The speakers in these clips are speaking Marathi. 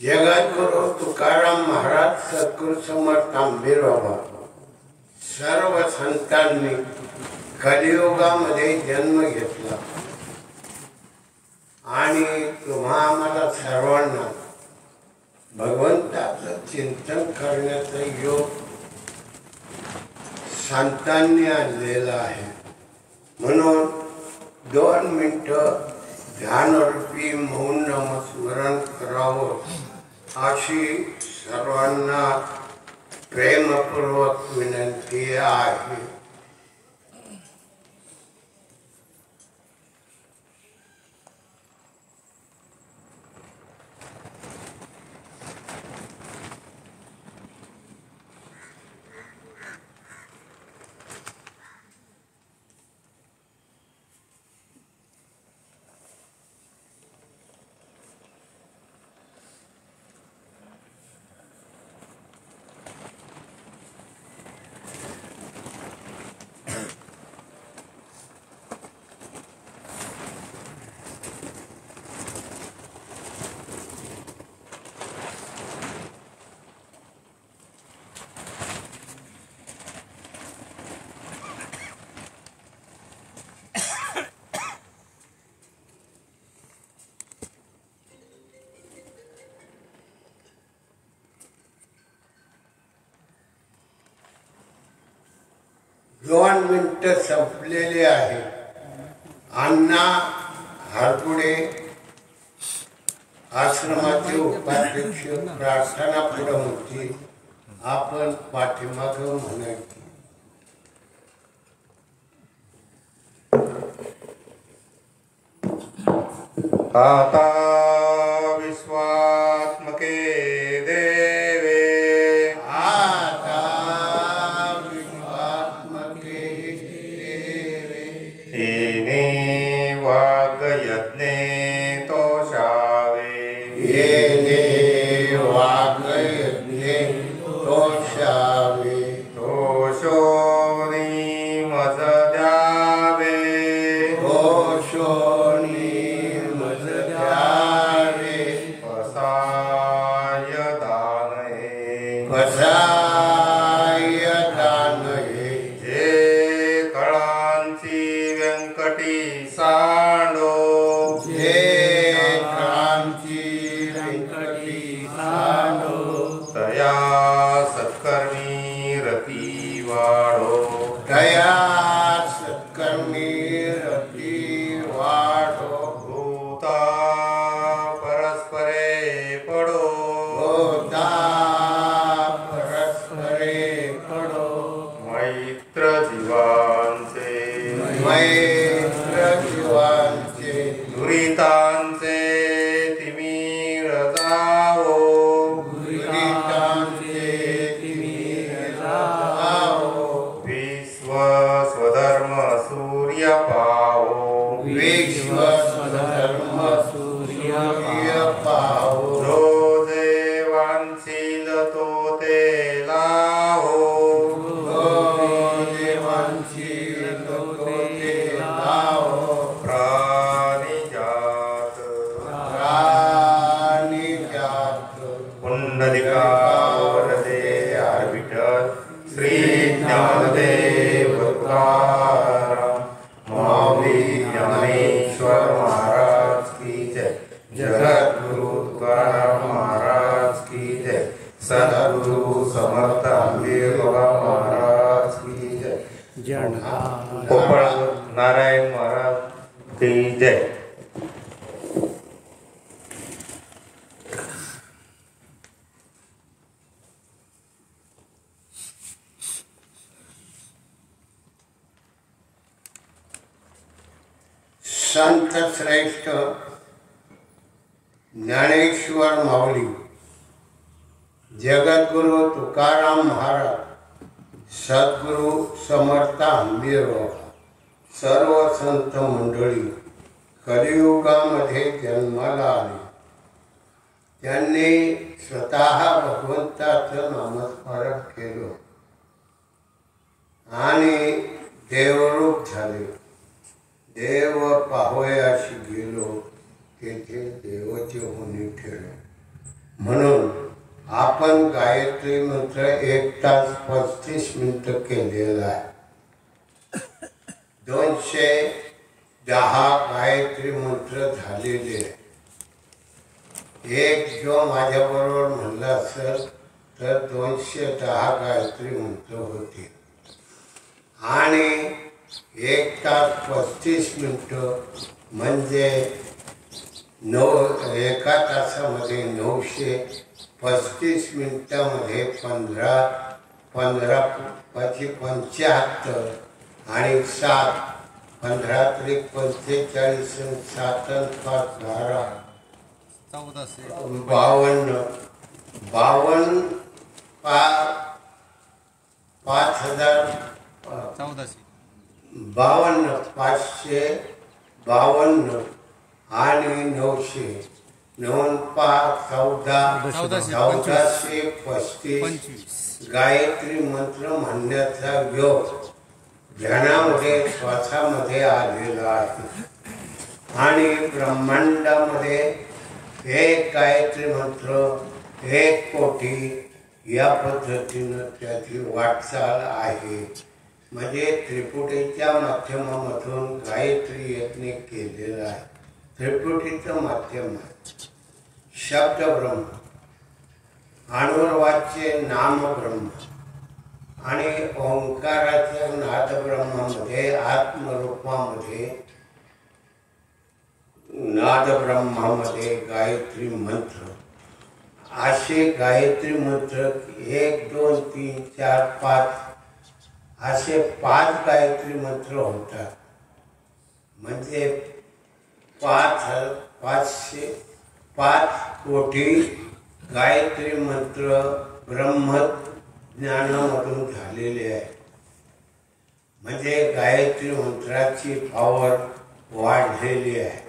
जगद्गुरु तुकाराम महाराज, सद्गुरु समर्थ आंबेर बाबा, सर्व संतांनी कलियुगामध्ये जन्म घेतला आणि तुम्हा आम्हाला सर्वांना भगवंताचं चिंतन करण्याचा योग संतांनी आणलेला आहे. म्हणून 2 मिनिटं ध्यानरूपी मौन नामस्मरण करावं अशी सर्वांना प्रेमपूर्वक विनंती आहे. दोन मिनिटं संपलेले आहे. अण्णा हारपुडे आश्रमाचे उपाध्यक्ष प्रार्थना पुढे होती, आपण पाठीमाग म्हणायची. आता विश्वात्मके देवे, आता विश्वात्मके देवे, येने वाग्यज्ञे तोषावे, येने वाग्यज्ञे तोषावे, तोषोनी मज द्यावे, तोषोनी मज द्यावे, पसाय दानये, पसाय दानये, जे कळांची व्यंकटी सांडो, जे क्रांती व्यंकटी सांडो, तया सत्कर्मी रती वाढो, दया सत्कर्मी रती वाढो, भूता परस्परे पडो, होता परस्परे पडो, मैत्र जीवांचे, मैत्र जीवांचे, दुरितांचे तिमिर जावो, दुरितांचे तिमिर जावो, विश्व स्वधर्म सूर्य पावो, विश्व स्वधर्म सूर्य पावो, जो जे वांछील तो ते लावो, देवांची लोके लावो, प्राणिजात प्राणिजात पुंडलिका वरदे विठ्ठल श्री ज्ञानदेव तुकाराम माऊली ज्ञानेश्वर महाराज की जय. जगद्गुरु तुकाराम महाराज की जय. सद्गुरु समर्थ आंबेर बाबा महाराज की जय. पोपळ नारायण महाराज की जय. संत श्रेष्ठ ज्ञानेश्वर माऊली, जगद्गुरु तुकाराम महाराज, सद्गुरु समर्थ आंबेर बाबा, सर्व संत मंडळी कलियुगामध्ये जन्माला आले. त्यांनी स्वतः भगवंताचं नामस्मरण केलं आणि देवरूप झाले. देव पाहोयाशी गेलो तेथे देवाची होणी ठेवली. म्हणून आपण गायत्री मंत्र 1 तास 35 मिनिटं केलेला आहे. 210 गायत्री मंत्र झालेले आहे. एक जो माझ्याबरोबर म्हणला असेल तर 210 गायत्री मंत्र होते. आणि 1 तास 35 मिनिटं म्हणजे एका तासामध्ये 935 मिनिटामध्ये 75 आणि 7 15 त्रिक 45 7 5 12 52 5,552 आणि 900 1435 गायत्री मंत्र म्हणण्याचा योग ध्यानामध्ये श्वासामध्ये आलेला आहे. आणि ब्रह्मांडामध्ये एक गायत्री मंत्र 1 कोटी या पद्धतीनं त्याची वाटचाल आहे. म्हणजे त्रिपुटीच्या माध्यमामधून गायत्री यज्ञ केलेला आहे. त्रिपुटीचं माध्यम आहे शब्द ब्रह्म, अनुर्वाच्य नाम ब्रह्म आणि ओंकाराच्या नाद ब्रह्मामध्ये आत्मरूपामध्ये नाद ब्रह्मामध्ये गायत्री मंत्र. असे गायत्री मंत्र 1 2 3 4 5 असे 5 गायत्री मंत्र होतात. म्हणजे 5 कोटी गायत्री मंत्र ब्रह्मज्ञानामधून झालेले आहे. म्हणजे गायत्री मंत्राची पावर वाढलेली आहे.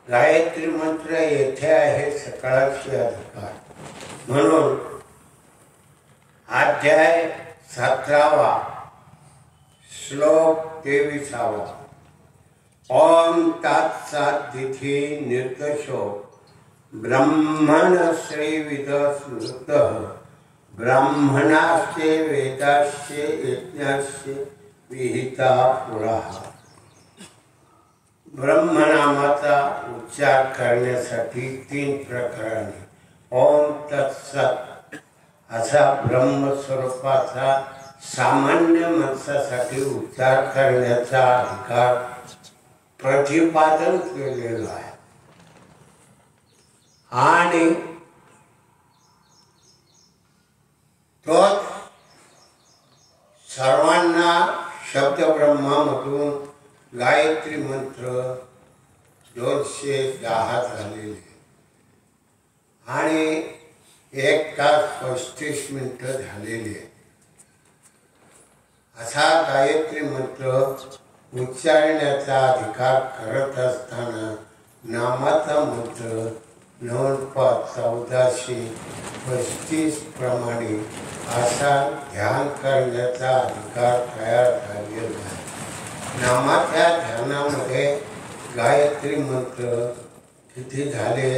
गायत्री मंत्र येथे आहे सकाळचे अधिकार. म्हणून अध्याय 17 श्लोक 23. ओम तत्सदिति निर्दशो ब्रह्मण श्रीविद स्मृत ब्राह्मणास्ते वेदास्ते यज्ञास्ते विहिता पुरा. ब्रह्मनामाचा उच्चार करण्यासाठी 3 प्रकारांनी ओम तत्सत असा ब्रह्मस्वरूपाचा सामान्य माणसासाठी उच्चार करण्याचा अधिकार प्रतिपादन केलेला आहे. आणि तो सर्वांना शब्द ब्रह्मामधून गायत्री मंत्र 210 झालेले आणि 1 तास 35 मिनिटं झालेली आहे. असा गायत्री मंत्र उच्चारण्याचा अधिकार करत असताना नामाचा मंत्र 9,1435 प्रमाणे असा ध्यान करण्याचा अधिकार तयार झालेला आहे. नामाच्या ध्यानामध्ये गायत्री मंत्र किती झाले?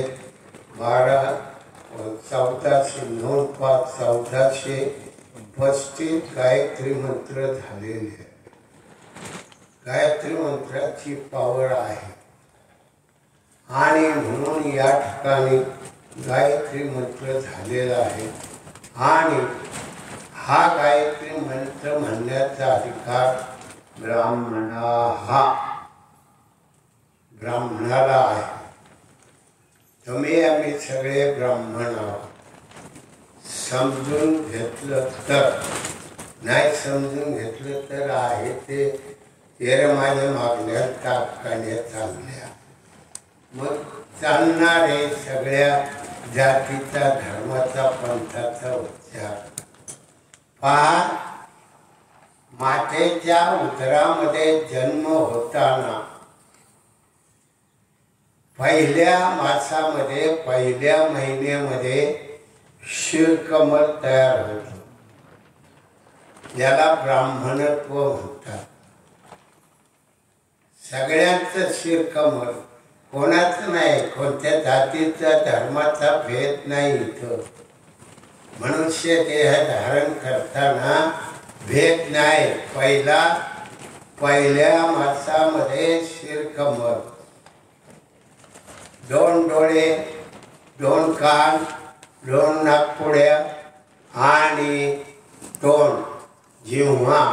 1435 गायत्री मंत्र झालेले आहेत. गायत्री मंत्राची पावर आहे. आणि म्हणून या ठिकाणी गायत्री मंत्र झालेला आहे. आणि हा गायत्री मंत्र म्हणण्याचा अधिकार ब्राह्मणाला आहे. तुम्ही आम्ही सगळे ब्राह्मण आहोत. समजून घेतलं तर, नाही समजून घेतलं तर आहे ते माझ्या मागण्या टाकण्या चालल्या. मग चालणारे सगळ्या जातीचा धर्माचा पंथाचा उच्चार. पहा, मातेच्या उदरामध्ये जन्म होताना पहिल्या मासामध्ये पहिल्या महिन्यामध्ये क्षीरकमल तयार होतो. याला ब्राह्मणत्व म्हणतात. सगळ्यांचं क्षीरकमल कोणाचं नाही, कोणत्या जातीचा धर्माचा भेद नाही इथं. मनुष्य देह धारण करताना भेद नाही. पहिल्या मासामध्ये शिरकमर, 2 डोळे, 2 कान, 2 नाकपुड्या आणि 2 जिव्हा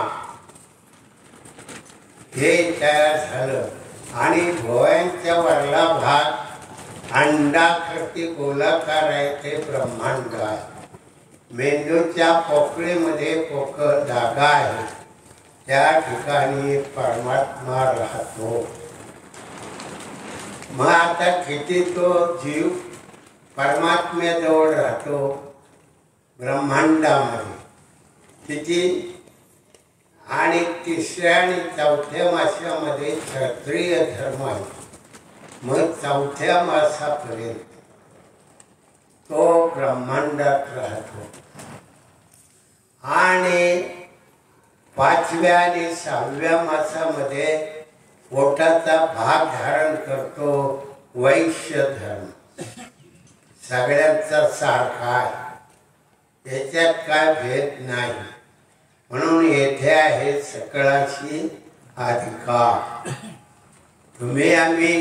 हे तयार झालं. आणि भुवयांच्या वरला भाग अंडाकृती गोलाकार आहे, ते ब्रह्मांड आहे. मेंदूच्या पोकळीमध्ये पोकळ जागा आहे, त्या ठिकाणी परमात्मा राहतो. मग आता किती तो जीव परमात्म्याजवळ राहतो ब्रह्मांडामध्ये किती. आणि 3ऱ्या आणि 4थ्या मासामध्ये क्षत्रिय धर्म आहे. मग 4थ्या मासापर्यंत तो ब्रह्मांडात राहतो. आणि 5व्या आणि 6व्या मासामध्ये पोटाचा भाग धारण करतो वैश्य धर्म. सगळ्यांचा सारखा आहे, याच्यात काय भेद नाही. म्हणून येथे आहे सकळाशी अधिकार. तुम्ही आम्ही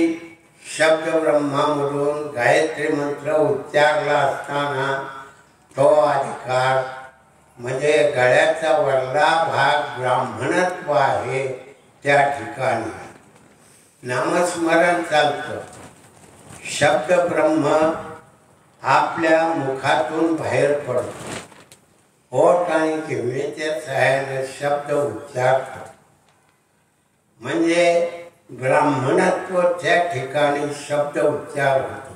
शब्द ब्रह्मामधून गायत्री मंत्र उच्चारला असताना तो अधिकार म्हणजे गळ्याचा वरला भाग ब्राह्मणत्व आहे, त्या ठिकाणी नामस्मरण चालतं. शब्द ब्रह्म आपल्या मुखातून बाहेर पडतो. ओठ आणि जिव्हेच्या सहाय्याने शब्द उच्चारतो. म्हणजे ब्राह्मणत्व त्या ठिकाणी शब्द उच्चार होतो.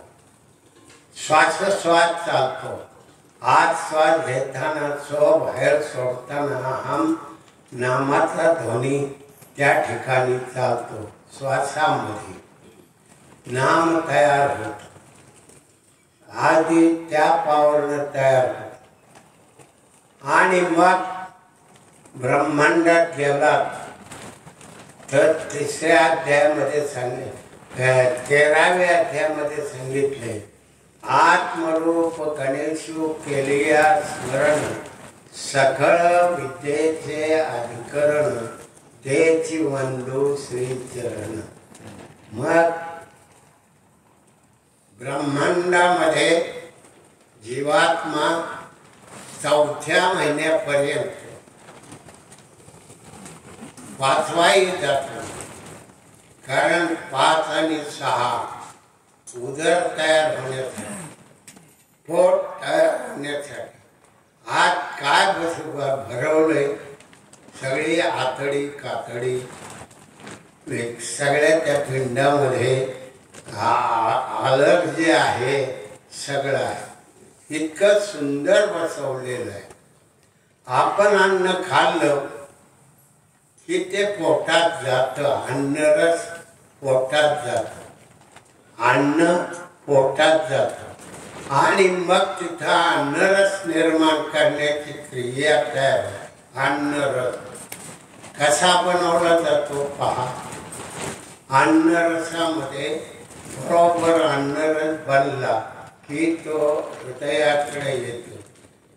श्वासोश्वास चालतो. आत श्वास घेताना सो, बाहेर सोडताना हम नामाचा ध्वनी त्या ठिकाणी चालतो. श्वासामध्ये नाम तयार होतो. आधी त्या पावरनं तयार होतो. आणि मग ब्रह्मांडात गेला तर 3ऱ्या अध्यायामध्ये सांगितले, 13व्या अध्यायामध्ये सांगितले, आत्मरूप गणेशू केलिया स्मरण, सकळ विद्येचे अधिकरण, तेची वंदू श्रीचरण. मग ब्रह्मांडामध्ये जीवात्मा 4थ्या महिन्यापर्यंत 5वाही जातो. कारण 5 आणि 6 उदर तयार होण्यासाठी, पोट तयार होण्यासाठी. आज काय भरवलंय, सगळी आतडी कातडी सगळ्या त्या पिंडामध्ये आलग जे आहे सगळं आहे. इतकं सुंदर बसवलेलं आहे. आपण अन्न खाल्लं की ते पोटात जातं. अन्नरस पोटात जातं, अन्न पोटात जातं. आणि मग तिथं अन्नरस निर्माण करण्याची क्रिया तयार आहे. अन्नरस कसा बनवला जातो पहा. अन्नरसामध्ये बरोबर अन्नरस बनला की तो हृदयाकडे येतो.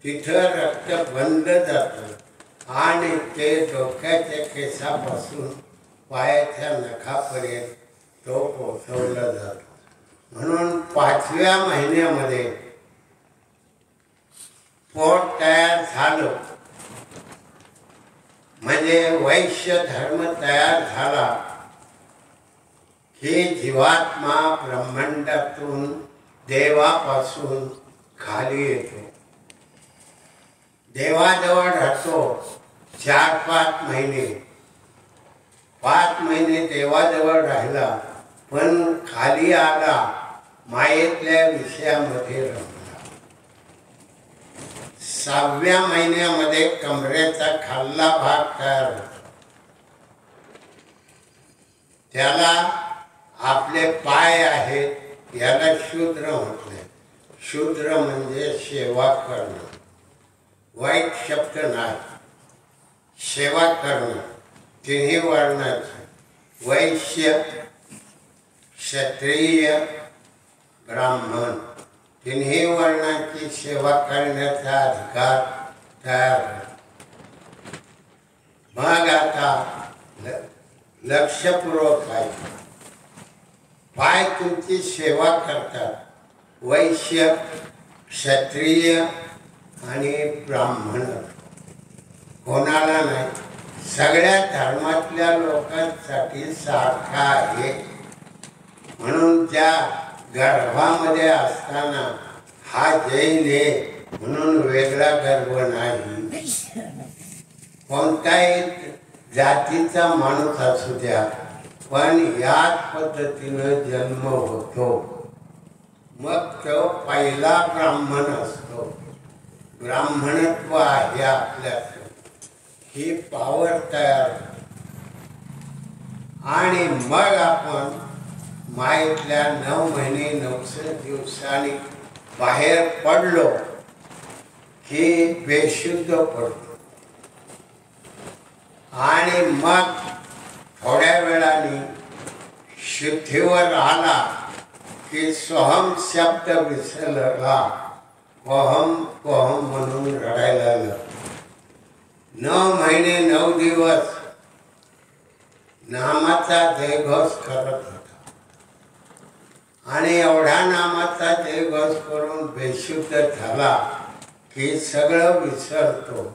तिथं रक्त बंद जातं आणि ते डोक्याच्या केसापासून पायाच्या नखापर्यंत तो पोचवला जातो. म्हणून 5व्या महिन्यामध्ये पोट तयार झालं म्हणजे वैश्य धर्म तयार झाला की जीवात्मा ब्रह्मांडातून देवापासून खाली येतो. देवाजवळ राहतो 4-5 महिने. 5 महिने देवाजवळ राहिला, पण खाली आला, मायेतल्या विषयामध्ये रमला. 6व्या महिन्यामध्ये कमरेचा खाल्ला भाग तयार होतो. त्याला आपले पाय आहेत, याला शूद्र म्हटले. शूद्र म्हणजे सेवा करणं. वाईट शब्द नाही. सेवा करणं 3ही वर्णाचं. वैश्य क्षत्रिय ब्राह्मण तिन्ही वर्णांची सेवा करण्याचा अधिकार तयार होतो. मग आता लक्षपूर्वक आहे, पाय तुमची सेवा करतात वैश्य, क्षत्रिय आणि ब्राह्मण. कोणाला नाही, सगळ्या धर्मातल्या लोकांसाठी सारखा आहे. म्हणून त्या गर्भामध्ये असताना हा जैन आहे म्हणून वेगळा गर्भ नाही. कोणताही जातीचा माणूस असू द्या, पण याच पद्धतीनं जन्म होतो. मग तो पहिला ब्राह्मण असतो. ब्राह्मणत्व आहे आपल्यात, ही पावर तयार होते. आणि मग आपण मायेतल्या 9 महिने 9 दिवसांनी बाहेर पडलो की बेशुद्ध पडतो. आणि मग थोड्या वेळाने शुद्धीवर आला की सोहम शब्द विसरला, कोहम कोहम म्हणून रडायला लागतो. 9 महिने 9 दिवस नामाचा जयघोष करत होता. आणि एवढा नामाचा जयघोष करून बेशुद्ध झाला की सगळं विसरतो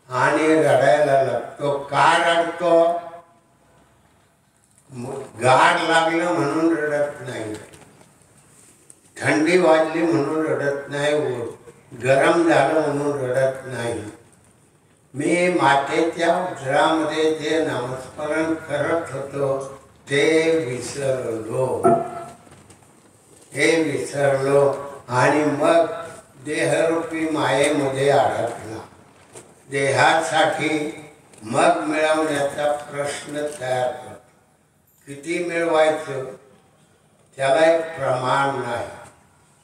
आणि रडायला लागतो. का रडतो? गाड लागलं म्हणून रडत नाही, थंडी वाजली म्हणून रडत नाही, गरम झालं म्हणून रडत नाही. मी मातेच्या उदरामध्ये जे नामस्मरण करत होतो ते विसरलो, हे विसरलो. आणि मग देहरूपी मायेमध्ये अडकला. देहासाठी मग मिळवण्याचा प्रश्न तयार करतो. किती मिळवायचं त्याला एक प्रमाण नाही.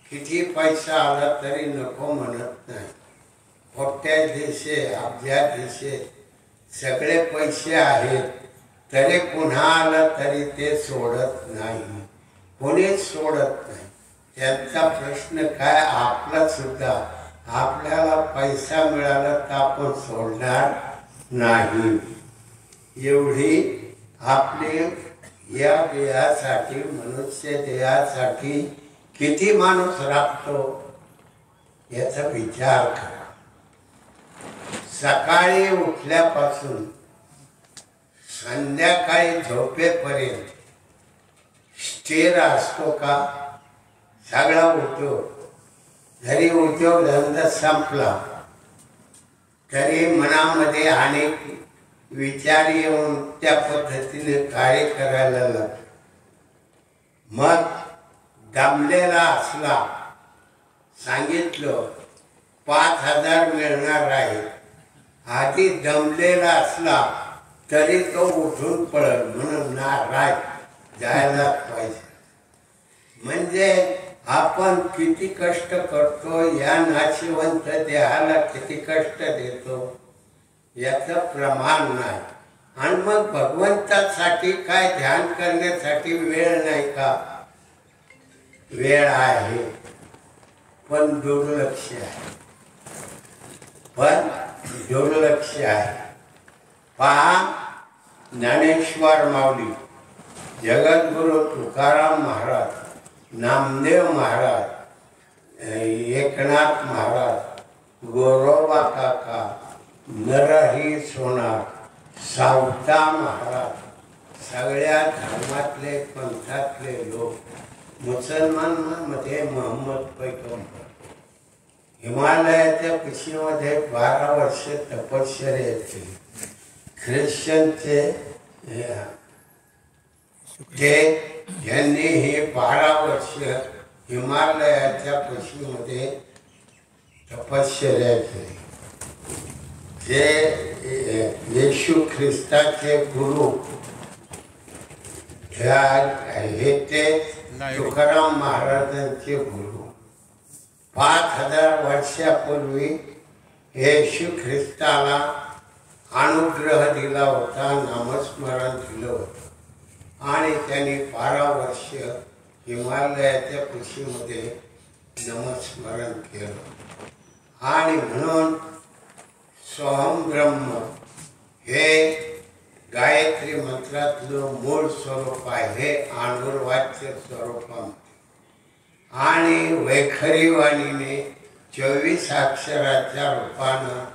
किती पैसा आला तरी नको म्हणत नाही. कोट्याधीशे, अब्जाधीशे सगळे पैसे आहेत तरी पुन्हा आला तरी ते सोडत नाही, कोणीच सोडत नाही. त्यांचा प्रश्न काय, आपला सुद्धा. आपल्याला पैसा मिळाला तर आपण सोडणार नाही. एवढी आपली या देहासाठी, मनुष्य देहासाठी किती माणूस राबतो याचा विचार करा. सकाळी उठल्यापासून संध्याकाळी झोपेपर्यंत स्थिर असतो का? सगळा उद्योग, जरी उद्योगधंदा संपला तरी मनामध्ये अनेक विचार येऊन त्या पद्धतीने कार्य करायला लागतो. मग दमलेला असला, सांगितलं 5,000 मिळणार आहे, आधी दमलेला असला तरी तो उठून पडल म्हणून नाराज जायला पाहिजे. म्हणजे आपण किती कष्ट करतो, या नाशिवंत देहाला किती कष्ट देतो याचं प्रमाण नाही. आणि मग भगवंतासाठी काय ध्यान करण्यासाठी वेळ नाही का? वेळ आहे, पण दुर्लक्ष आहे. पहा, ज्ञानेश्वर माऊली, जगद्गुरु तुकाराम महाराज, नामदेव महाराज, एकनाथ महाराज, गोरोबा काका, नरहरी सोनार, सावता महाराज, सगळ्या धर्मातले पंथातले लोक. मुसलमानांमध्ये मोहम्मद पैगंबर हिमालयाच्या कुशीमध्ये 12 वर्ष तपश्चर्या केली. ख्रिश्चनचे यांनी हे 12 वर्ष हिमालयाच्या कुशीमध्ये तपश्चर्या केली. जे येशू ख्रिस्ताचे गुरु हे ते तुकाराम महाराजांचे गुरु. 5,000 वर्षापूर्वी येशू ख्रिस्ताला अनुग्रह दिला होता, नामस्मरण दिलं होतं. आणि त्यांनी 12 वर्ष हिमालयाच्या कुशीमध्ये नामस्मरण केलं आणि म्हणून सोहम ब्रह्म हे गायत्री मंत्रातलं मूळ स्वरूप आहे, हे अनुर्वाच्य स्वरूपामध्ये आणि वैखरीवाणीने 24 अक्षराच्या रूपानं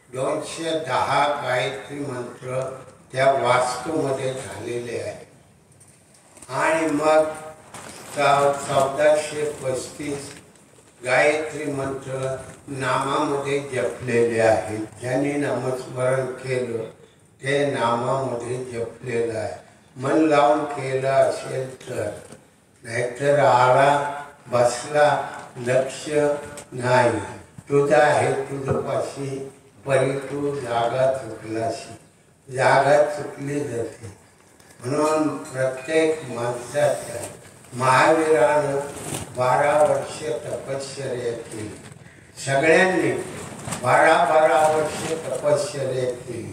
210 गायत्री मंत्र त्या वास्तूमध्ये झालेले आहे आणि मग 1435 गायत्री मंत्र नामामध्ये जपलेले आहेत. ज्यांनी नामस्मरण केलं ते नामामध्ये जपलेलं आहे. मन लावून केलं असेल तर, नाहीतर आला बसला लक्ष नाही. तुझा आहे तुझपाशी परी तू जागा चुकलाशी. जागा चुकली जाते म्हणून प्रत्येक माणसाच्या महावीरानं 12 वर्ष तपश्चर्या केली. सगळ्यांनी 12 वर्ष तपश्चर्या केली.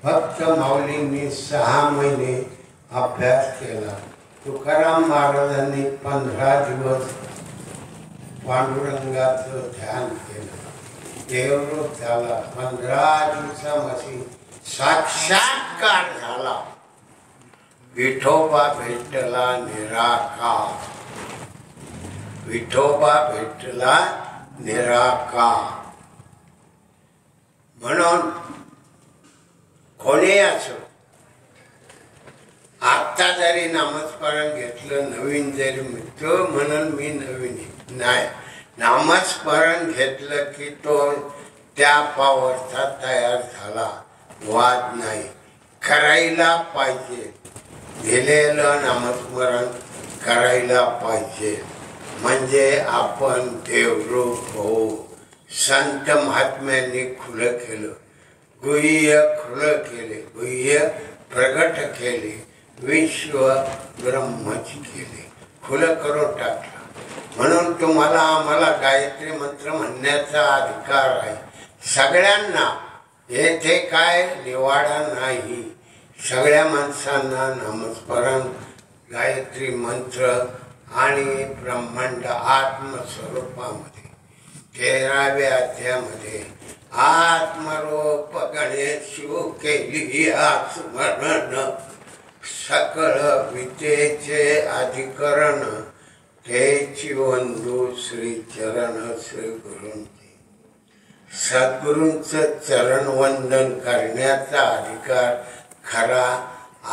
फक्त माऊलींनी 6 महिने अभ्यास केला. तुकाराम महाराजांनी 15 दिवस पांडुरंगाचं ध्यान केलं. देवरूप झाला. 15 दिवसामध्ये साक्षात्कार झाला. विठोबा भेटला निराकार. विठोबा भेटला निराकार. म्हणून कोणी असो, आता जरी नामस्मरण घेतलं, नवीन जरी मित्र म्हणून मी नवीन नाही, नामस्मरण घेतलं की तो त्या पावरचा तयार झाला. वाद नाही, करायला पाहिजे. दिलेलं नामस्मरण करायला पाहिजे म्हणजे आपण देवरूप होऊ. संत महात्म्यांनी खुलं केलं, गुह्य खुलं केले, गुह्य प्रगट केले, विश्व ब्रह्मच केले, खुलं करून टाकलं. म्हणून तुम्हाला आम्हाला गायत्री मंत्र म्हणण्याचा अधिकार आहे सगळ्यांना. येथे काय निवाडा नाही. सगळ्या माणसांना नामस्मरण, गायत्री मंत्र आणि ब्रह्मांड आत्मस्वरूपामध्ये 13व्या अध्यायामध्ये आत्मरूप गणेशू केली स्मरण, सकळ विद्येचे अधिकरण, तेची वंदू श्री चरण श्री गुरूंची. सद्गुरूंचं चरण वंदन करण्याचा अधिकार खरा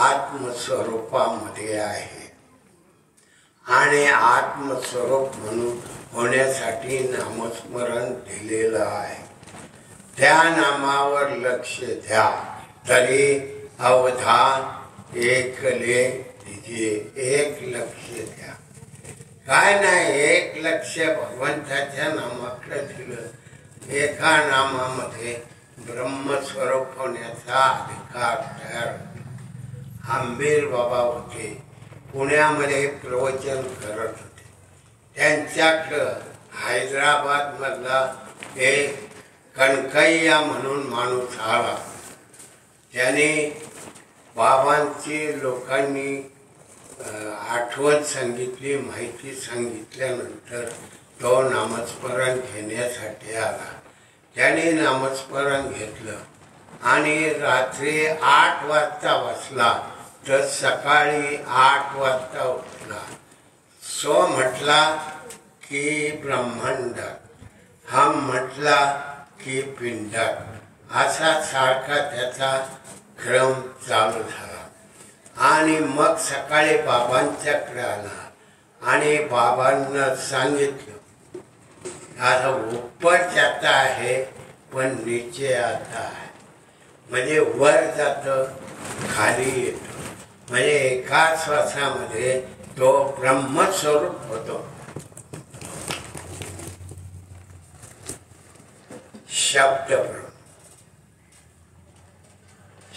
आत्मस्वरूपामध्ये आहे आणि आत्मस्वरूप म्हणून होण्यासाठी नामस्मरण दिलेलं आहे. त्या नामावर लक्ष द्या तरी अवधान एकले तिचे. एक लक्ष द्या, काय नाही, एक लक्ष भगवंताच्या नामाकडे दिलं. एका नामामध्ये ब्रह्मस्वरूप होण्याचा अधिकार तयार होतो. आंबीर बाबा होते, पुण्यामध्ये प्रवचन करत होते. त्यांच्याकडं हैदराबाद मधला एक कणकैया म्हणून माणूस आला. त्याने बाबांची लोकांनी आठवण सांगितली, माहिती सांगितल्यानंतर तो नामस्मरण घेण्यासाठी आला. त्याने नामस्मरण घेतलं आणि रात्री 8 वाजता बसला तर सकाळी 8 वाजता उठला. सो म्हटला की ब्रह्मांडात, हम म्हटला की पिंडात, असा सारखा त्याचा क्रम चालू झाला. आणि मग सकाळी बाबांच्याकडे आला आणि बाबांना सांगितलं, आता ऊपर जाता है पण नीचे आता है. म्हणजे वर जातं खाली येतो. म्हणजे एका श्वासामध्ये तो ब्रह्मस्वरूप होतो.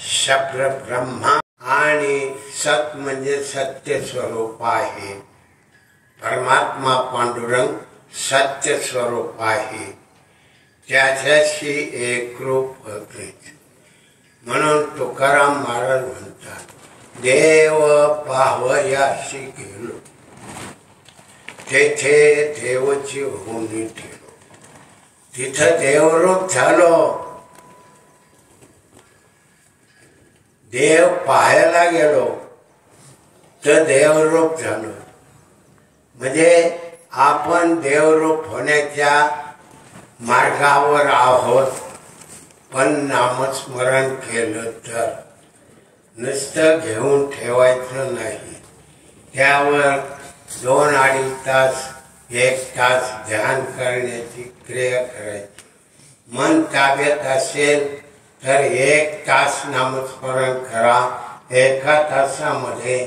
शब्द ब्रह्मा आणि सत म्हणजे सत्य स्वरूप आहे. परमात्मा पांडुरंग सत्य स्वरूप आहे, त्याच्याशी एकरूप होते. म्हणून तुकाराम महाराज म्हणतात, देव पाहयाशी गेलो, तेथे देवची होणी ठेलो. तिथं देवरूप झालो. देव पाहायला गेलो तर देवरूप झालो. म्हणजे आपण देवरूप होण्याच्या मार्गावर आहोत. पण नामस्मरण केलं तर नुसतं घेऊन ठेवायचं नाही. त्यावर 2-2.5 तास 1 तास ध्यान करण्याची क्रिया करायची. मन ताब्यात असेल तर 1 तास नामस्मरण करा. 1 तासामध्ये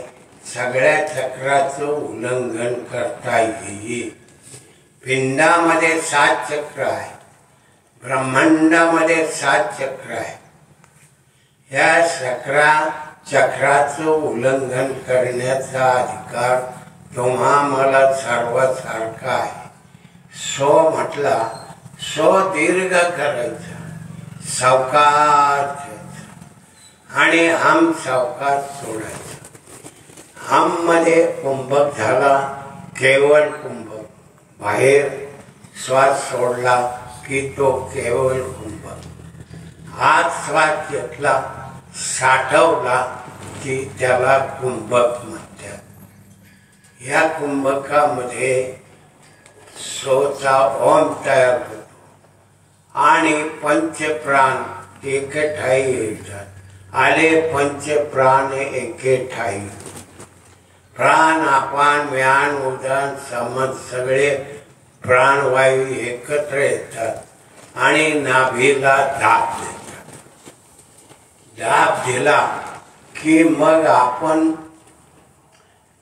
सगळ्या चक्राचं उल्लंघन करता येईल. पिंडामध्ये 7 चक्र आहे, ब्रह्मांडामध्ये 7 चक्र आहे. या चक्राचं उल्लंघन करण्याचा अधिकार तुम्हा मला सर्वसारखा आहे. सो म्हटला, सो दीर्घ करायचा, सावकाश घ्यायचा आणि हम सावकाश सोडायचा. हम मध्ये कुंभक झाला, केवळ कुंभक. बाहेर श्वास सोडला की तो केवळ कुंभक. आत श्वास घेतला, साठवला की त्याला कुंभक म्हणतात. या कुंभकामध्ये सोचा ओम तयार होतो आणि पंचप्राण एकठाई येतात. आले पंचप्राण एकेठाई. प्राण, अपान, व्यान, उदान, समज सगळे प्राणवायू एकत्र येतात आणि नाभीला दाब देतात. दाब दिला की मग आपण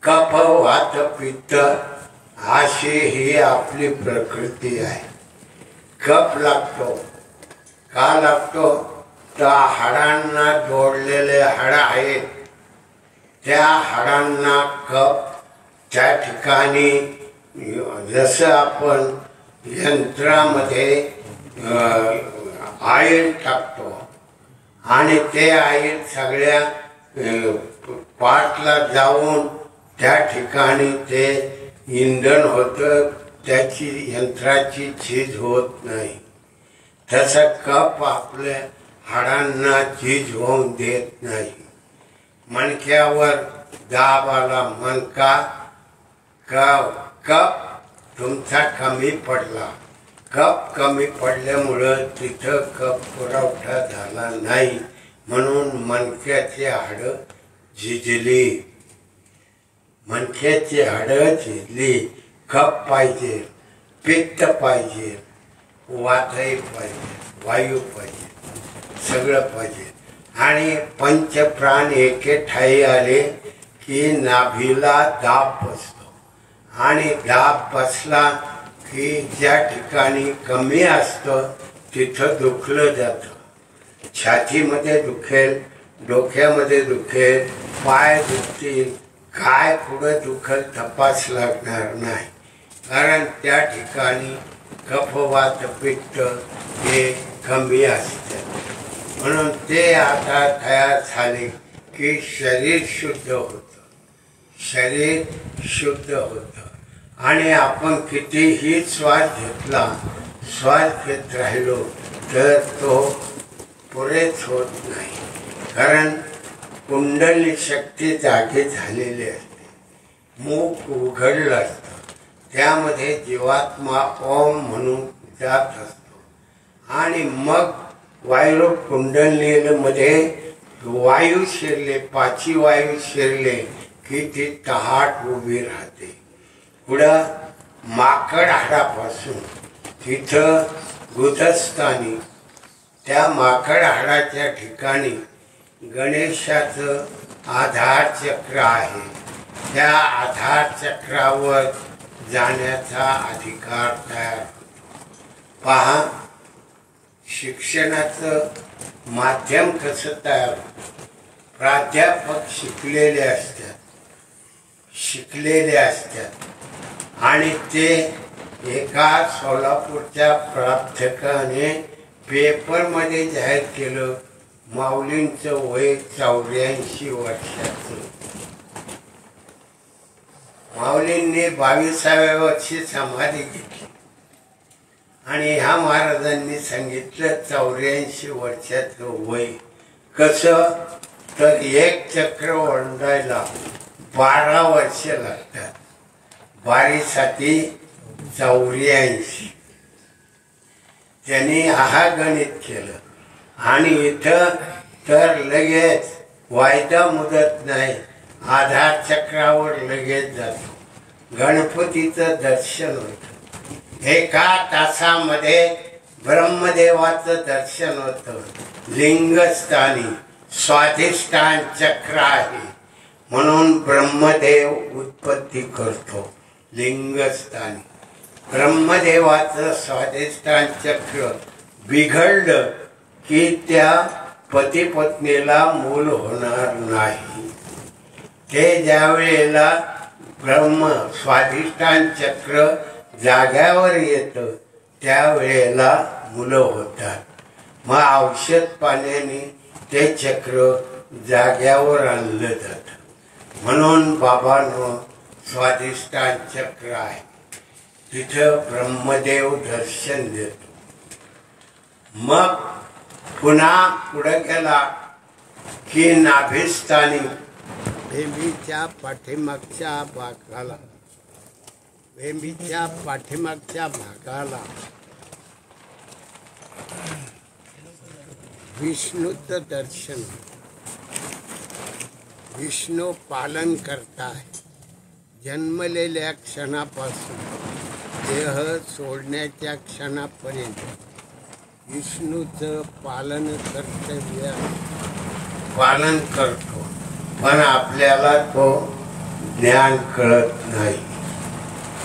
कफ, वात, पित्त अशी ही आपली प्रकृती आहे. कफ लागतो. का लागतो? तर हाडांना जोडलेले हाड आहेत. त्या हाडांना कफ, त्या ठिकाणी जसं आपण यंत्रामध्ये ऑइल टाकतो आणि ते ऑइल सगळ्या पार्टला जाऊन त्या ठिकाणी ते इंधन होतं. त्याची यंत्राची झीज होत नाही. तसं कफ आपल्या हाडांना झीज होऊन देत नाही. मणक्यावर दाब आला, मणका कफ तुमचा कमी पडला. कफ कमी पडल्यामुळं तिथं कफ पुरवठा झाला नाही, म्हणून मणक्याची हाडं झिजली. मणक्याची हाडं झिजली. कफ पाहिजे, पित्त पाहिजे, वातही पाहिजे, वायू पाहिजे, सगळं पाहिजे. आणि पंचप्राण एकेठाई आले की नाभीला दाब बसतो आणि दाब बसला की ज्या ठिकाणी कमी असतं तिथं दुखलं जातं. छातीमध्ये दुखेल, डोक्यामध्ये दुखेल, पाय दुखतील, काय पुढं दुखल तपास लागणार नाही. कारण त्या ठिकाणी कफ, वात, पित्त हे कमी असतात. म्हणून ते आता तयार झाले की शरीर शुद्ध होतं. शरीर शुद्ध होतं आणि आपण कितीही श्वास घेतला, श्वास घेत राहिलो तर तो पुरेच होत नाही. कारण कुंडली शक्ती जागी झालेली असते. मूक उघडलं असतं. त्यामध्ये जीवात्मा ओम म्हणून जात असतो आणि मग वायू कुंडलीमध्ये वायू शिरले, 5 वायू शिरले की ती तहाट उभी राहते. पुढं माकड हाडापासून तिथं गुदस्थानी त्या माकड हाडाच्या ठिकाणी गणेशाचं आधार चक्र आहे. त्या आधार चक्रावर जाण्याचा अधिकार तयार होतो. पहा, शिक्षणाचं माध्यम कसं तयार होतं. प्राध्यापक शिकलेले असतात आणि ते एका सोलापूरच्या प्राध्यापकाने पेपरमध्ये जाहीर केलं, माऊलींचं वय 84 वर्षाचं. माऊलींनी 22व्या वर्षी समाधी घेतली आणि ह्या महाराजांनी सांगितलं 84 वर्षाचं वय. कसं तर एक चक्र ओलांडायला 12 वर्ष लागतात. 12 × 84. त्यांनी हा गणित केलं आणि इथं तर लगेच वायदा मुदत नाही, आधार चक्रावर लगेच जातो. गणपतीचं दर्शन होतं. 1 तासामध्ये ब्रह्मदेवाचं दर्शन होतं. लिंगस्थानी स्वाधिष्ठान चक्र आहे म्हणून ब्रह्मदेव उत्पत्ती करतो. लिंगस्थानी ब्रह्मदेवाचं स्वाधिष्ठान चक्र बिघडलं की त्या पती पत्नीला मूल होणार नाही. ते ज्या वेळेला ब्रह्म स्वाधिष्ठान चक्र जाग्यावर येतं त्यावेळेला मुलं होतात. मग औषध पाण्याने ते चक्र जाग्यावर आणलं जातं. म्हणून बाबांनो स्वाधिष्ठान चक्र आहे, तिथं ब्रह्मदेव दर्शन देतो. मग पुन्हा पुढे गेला की नाभिस्थानी बेंबीच्या पाठीमागच्या भागाला विष्णूचं दर्शन. विष्णू पालन करताय. जन्मलेल्या क्षणापासून देह सोडण्याच्या क्षणापर्यंत विष्णूचं पालन करतो. पण आपल्याला तो ज्ञान कळत नाही.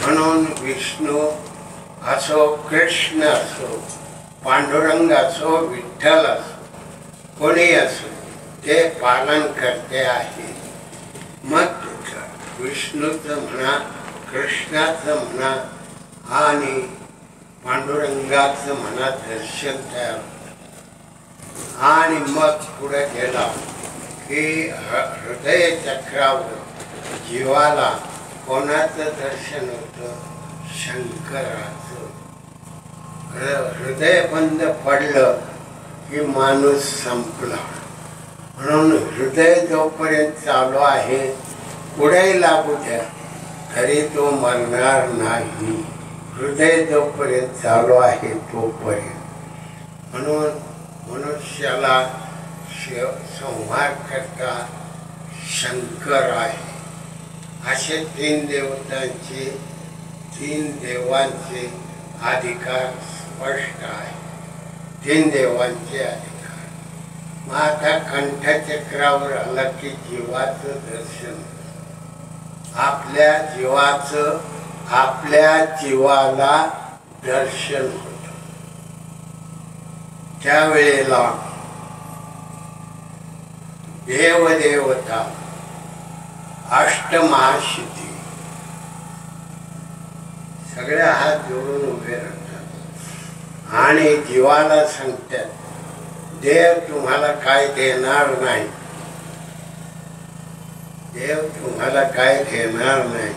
म्हणून विष्णू असो, कृष्ण असो, पांडुरंग असो, विठ्ठल असो, कोणी असो, ते पालन करते आहे. मग विष्णूचं म्हणा, कृष्णाचं म्हणा आणि पांडुरंगाचं म्हणा दर्शन तयार होतं. आणि मग पुढे गेला की हृदय चक्रावर जीवाला कोणाचं दर्शन होतं? शंकराचं. हृदय बंद पडलं की माणूस संपला. म्हणून हृदय जोपर्यंत चालू आहे पुढे लागू द्या तरी तो मरणार नाही. हृदय जोपर्यंत चालू आहे तोपर्यंत. म्हणून मनुष्याला संहार करता शंकर आहे. असे 3 देवतांचे, 3 देवांचे अधिकार स्पष्ट आहे. 3 देवांचे अधिकार. मग आता कंठचक्रावर आला की जीवाचं दर्शन. आपल्या जीवाला दर्शन होत. त्यावेळेला देवदेवता अष्टमहासिद्धी सगळ्या हात जोडून उभे राहतात आणि जीवाला सांगतात, देव तुम्हाला काय देणार नाही. देव तुम्हाला काय घेणार नाही,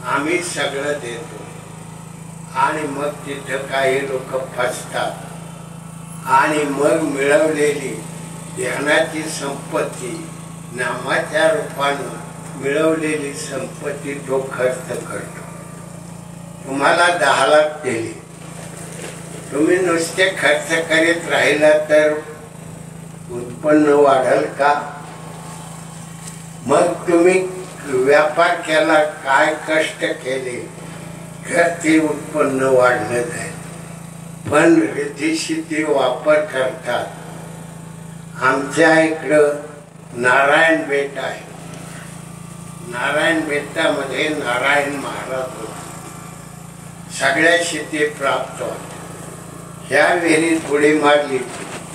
आम्ही सगळं देतो. आणि मग तिथं काही लोक फसतात आणि मग मिळवलेली ध्यानाची संपत्ती, नामाच्या रूपानं मिळवलेली संपत्ती तो खर्च करतो. तुम्हाला 10 लाख दिली, तुम्ही नुसते खर्च करीत राहिला तर उत्पन्न वाढेल का? मग तुम्ही व्यापार केला, काय कष्ट केले तर ते उत्पन्न वाढलं जाईल. पण रिद्धिसिद्धी वापर करतात. आमच्या इकडं नारायण बेट आहे. नारायण बेटामध्ये नारायण महाराज होते. सगळ्या सिद्धी प्राप्त होत्या. ह्या विहिरीत उडी मारली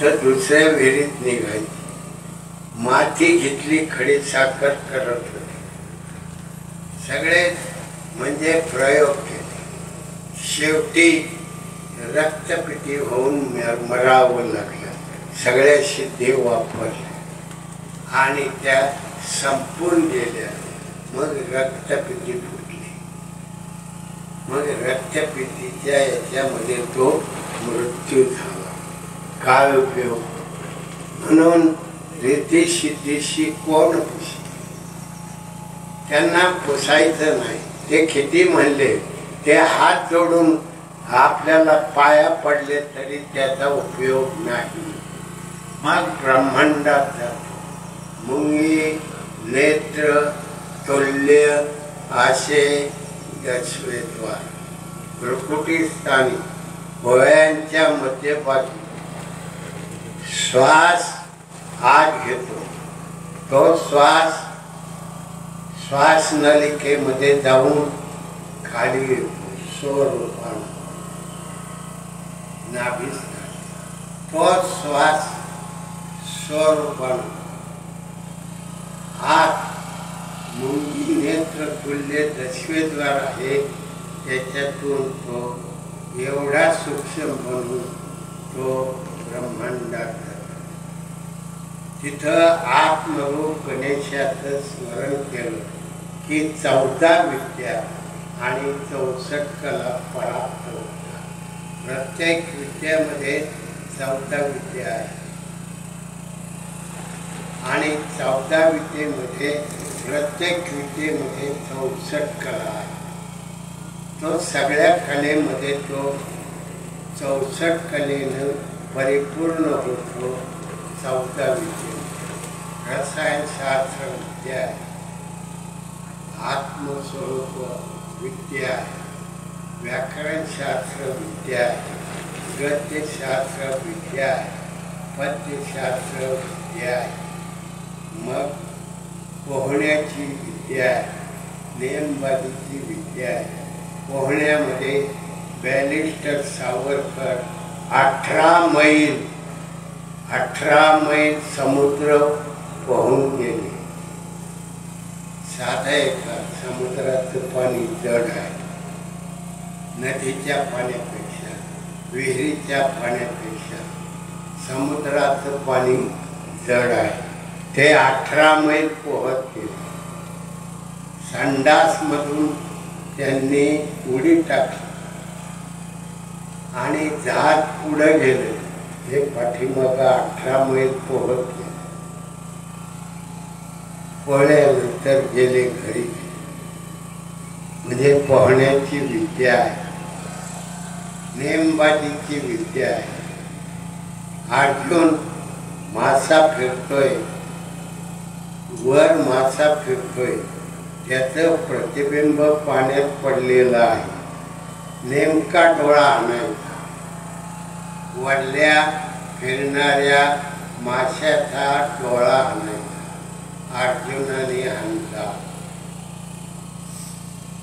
तर दुसऱ्या विहिरीत निघायची. माती घेतली, खडी साखर करत होते. सगळे म्हणजे प्रयोग केले. शेवटी रक्तपिती होऊन मरावं लागलं. सगळ्या सिद्धी वापरल्या आणि त्या संपून गेल्या. मग रक्तपिती फुटली. मग रक्तपितीच्या याच्यामध्ये तो मृत्यू झाला. काय उपयोग? म्हणून रीती सिद्धीशी कोण पुसते? त्यांना पुसायचं नाही. ते किती म्हणले, ते हात जोडून आपल्याला पाया पडले तरी त्याचा उपयोग नाही. मग ब्रह्मांडात जातो. मुंगी नेत्र तुल्य असे दशवेद्वार भ्रुकुटी स्थानी भोयांच्या मध्यभागी श्वास आत घेतो. तो श्वास श्वास नलिकेमध्ये जाऊन खाली येतो स्वरूपाने नाभिस्थान. तो श्वास स्वरूपाने आत मुंगी नेत्र तुल्य दशवेद्वार आहे. त्याच्यातून तो एवढा सूक्ष्म बनून तो ब्रह्मांडात जातो. तिथं आत्मरूप गणेशाचं स्मरण केलं की 14 विद्या आणि 64 कला प्राप्त होतात. प्रत्येक विद्यामध्ये 14 विद्या आहे आणि 14 विद्येमध्ये प्रत्येक विद्येमध्ये 64 कला आहे. तो सगळ्या कलेमध्ये तो 64 कलेनं परिपूर्ण होतो. 14 विद्या रसायनशास्त्र विद्या आहे, आत्मस्वरूप विद्या आहे, व्याकरणशास्त्र विद्या आहे, गद्यशास्त्र विद्या आहे, पद्यशास्त्र विद्या आहे. मग पोहण्याची विद्या आहे, नेमबाजीची विद्या आहे. पोहण्यामध्ये बॅरिस्टर सावरकर 18 मैल समुद्र पोहून गेले. साधा एका समुद्राचं पाणी जड आहे. नदीच्या पाण्यापेक्षा, विहिरीच्या पाण्यापेक्षा समुद्राचं पाणी जड आहे. ते 18 मैल पोहत गेले. संडासमधून त्यांनी उडी टाकली आणि जहाज पुढे गेले. हे पाठीमागं 18 मैल पोहत गेले. पोहल्यानंतर गेले घरी. म्हणजे पोहण्याची विद्या आहे, नेमबाजीची विद्या आहे. अर्जुन मासा फिरतोय, वर मासा फिरतोय, त्याचं प्रतिबिंब पाण्यात पडलेलं आहे. नेमका डोळा आणायचा. वडल्या फिरणाऱ्या माशाचा डोळा आणायचा. अर्जुनाने आणला.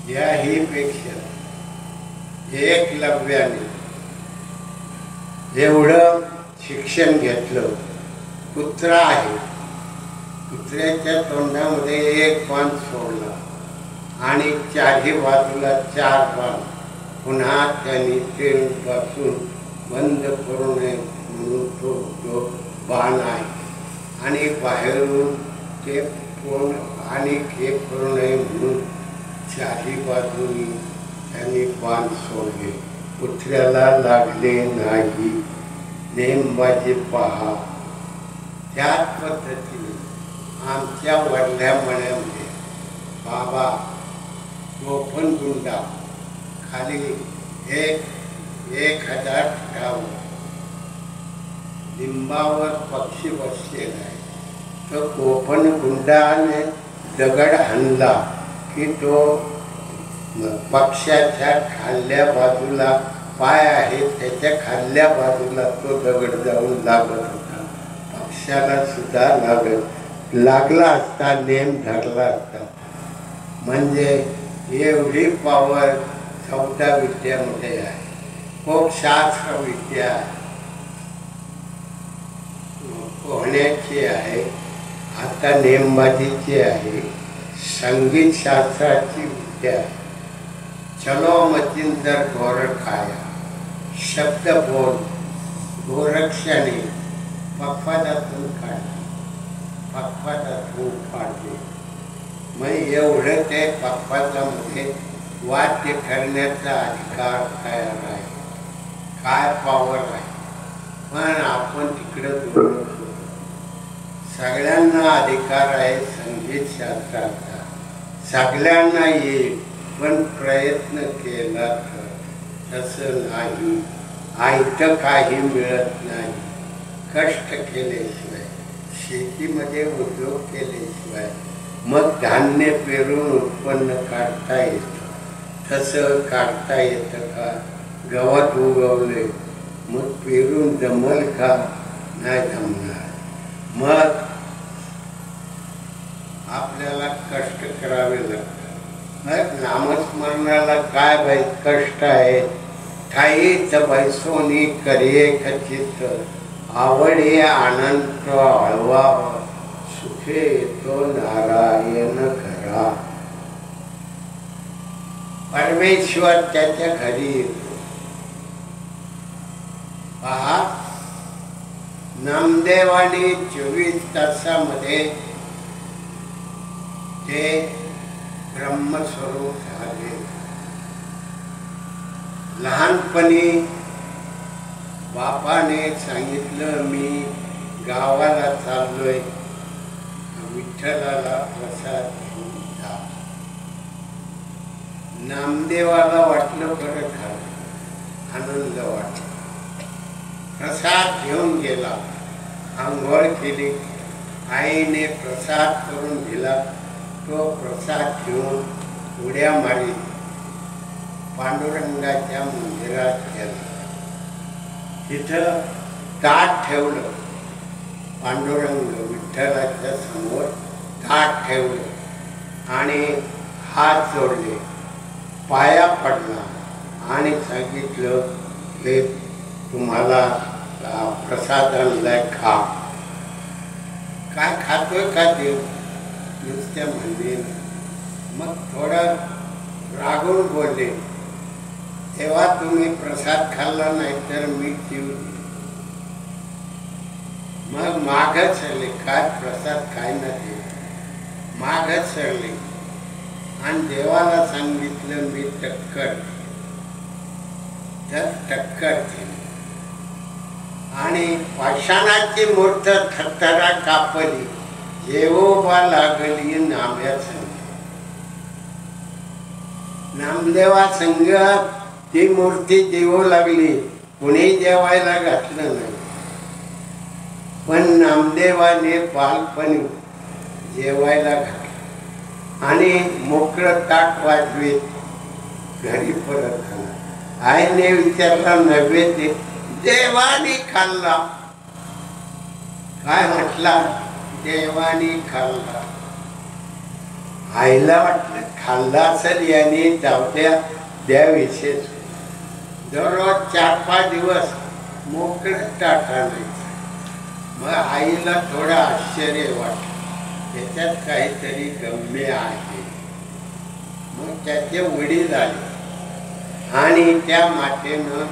याही पेक्षा एकलव्याने एवढं शिक्षण घेतलं. कुत्रा आहे, कुत्र्याच्या तोंडामध्ये एक पान सोडला आणि चारही बाजूला 4 पान. पुन्हा त्यांनी पासून बंद करू नये म्हणून तो बाण आहे आणि बाहेरून ते कोण आणि हे करू नये म्हणून 4ही बाजूनी त्यांनी बाण सोडले. कुत्र्याला लागले नाही. नेमबाजी पहा. त्याच पद्धतीने आमच्या वडल्या मण्यामध्ये बाबा गोपनगुंडा खाली 1000 फुटावर लिंबावर पक्षी बसलेला आहे. तो गोपनगुंडाने दगड हाणला की तो पक्षाच्या खाल्ल्या बाजूला पाय आहे त्याच्या खाल्ल्या बाजूला तो दगड जाऊन लागत होता. पक्षाला सुद्धा लागला असता, नेम धरला असता. म्हणजे एवढी पावर 14 विद्यामध्ये आहे. खूप शास्त्र विद्या पोहण्याची आहे, आता नेमबाजीची आहे, संगीत शास्त्राची विद्या. चलो मचिंदर गोरखाया शब्द बोल गोरक्षाने पक्वादातून काढले, पक्वादातून काढले. मग एवढं ते पक्वादामध्ये वाद्य करण्याचा अधिकार तयार आहे, काय पॉवर आहे. पण आपण तिकडं दुर्लक्ष होतो. सगळ्यांना अधिकार आहे संगीत शास्त्राचा, सगळ्यांना येईल, पण प्रयत्न केला तर. तसं नाही, आयतं काही मिळत नाही. कष्ट केल्याशिवाय, शेतीमध्ये उद्योग केल्याशिवाय मग धान्य पेरून उत्पन्न काढता येतं. तसं काढता येतं का? गवत उगवले मग पेरून जमल का? नाही जमणार. मग आपल्याला कष्ट करावे लागतात. मग नामस्मरणाला काय बाई कष्ट आहे? ठाईच बैसोनी करिये खचित, आवडे अनंत हळवा, सुखे येतो नारायण घरा. परमेश्वर त्याच्या घरी येतो. पहा, नामदेवाने 24 तासामध्ये ते ब्रह्मस्वरूप झाले. लहानपणी बापाने सांगितलं, मी गावाला चाललोय, विठ्ठलाला प्रसाद घेऊन जा. नामदेवाला वाटलं बरं झालं, आनंद वाटला. प्रसाद घेऊन गेला, आंघोळ केली, आईने प्रसाद करून दिला. तो प्रसाद घेऊन उड्या मारी पांडुरंगाच्या मंदिरात गेला. तिथं ताट ठेवलं, पांडुरंग विठ्ठलाच्या समोर ताट ठेवलं आणि हात जोडले, पाया पडला आणि सांगितलं, हे तुम्हाला प्रसाद आणलाय, खा. काय खातोय का देव? नुसत्या म्हणले. मग थोडं रागून बोलले, तेव्हा तुम्ही प्रसाद खाल्ला नाही तर मी जीव. मग मागच सरले, काय प्रसाद काय ना देव. मागच सरले आणि देवाला सांगितलं, मी टक्कर. तर टक्कर केली आणि पाषाणाची मूर्त थरथरा कापली, जेवोबा लागली नाम्या संग. नामदेवा संग ती मूर्ती देवू लागली. कुणी जेवायला घातलं नाही, पण नामदेवाने बालपणी जेवायला घातलं आणि मोकळं ताट वाजवीत घरी परत आला. आईने विचारला, नैवेद्य देवानी खाल्ला. काय म्हटला? देवानी खाल्ला. आईला वाटलं खाल्ला असेल याने, जाऊद्या, द्या विशेष. दररोज 4-5 दिवस मोकळं ताट आणायचं. मग आईला थोडं आश्चर्य वाटलं, त्याच्यात काहीतरी गम्य आहे. मग त्याचे वडील आले आणि त्या मातेनं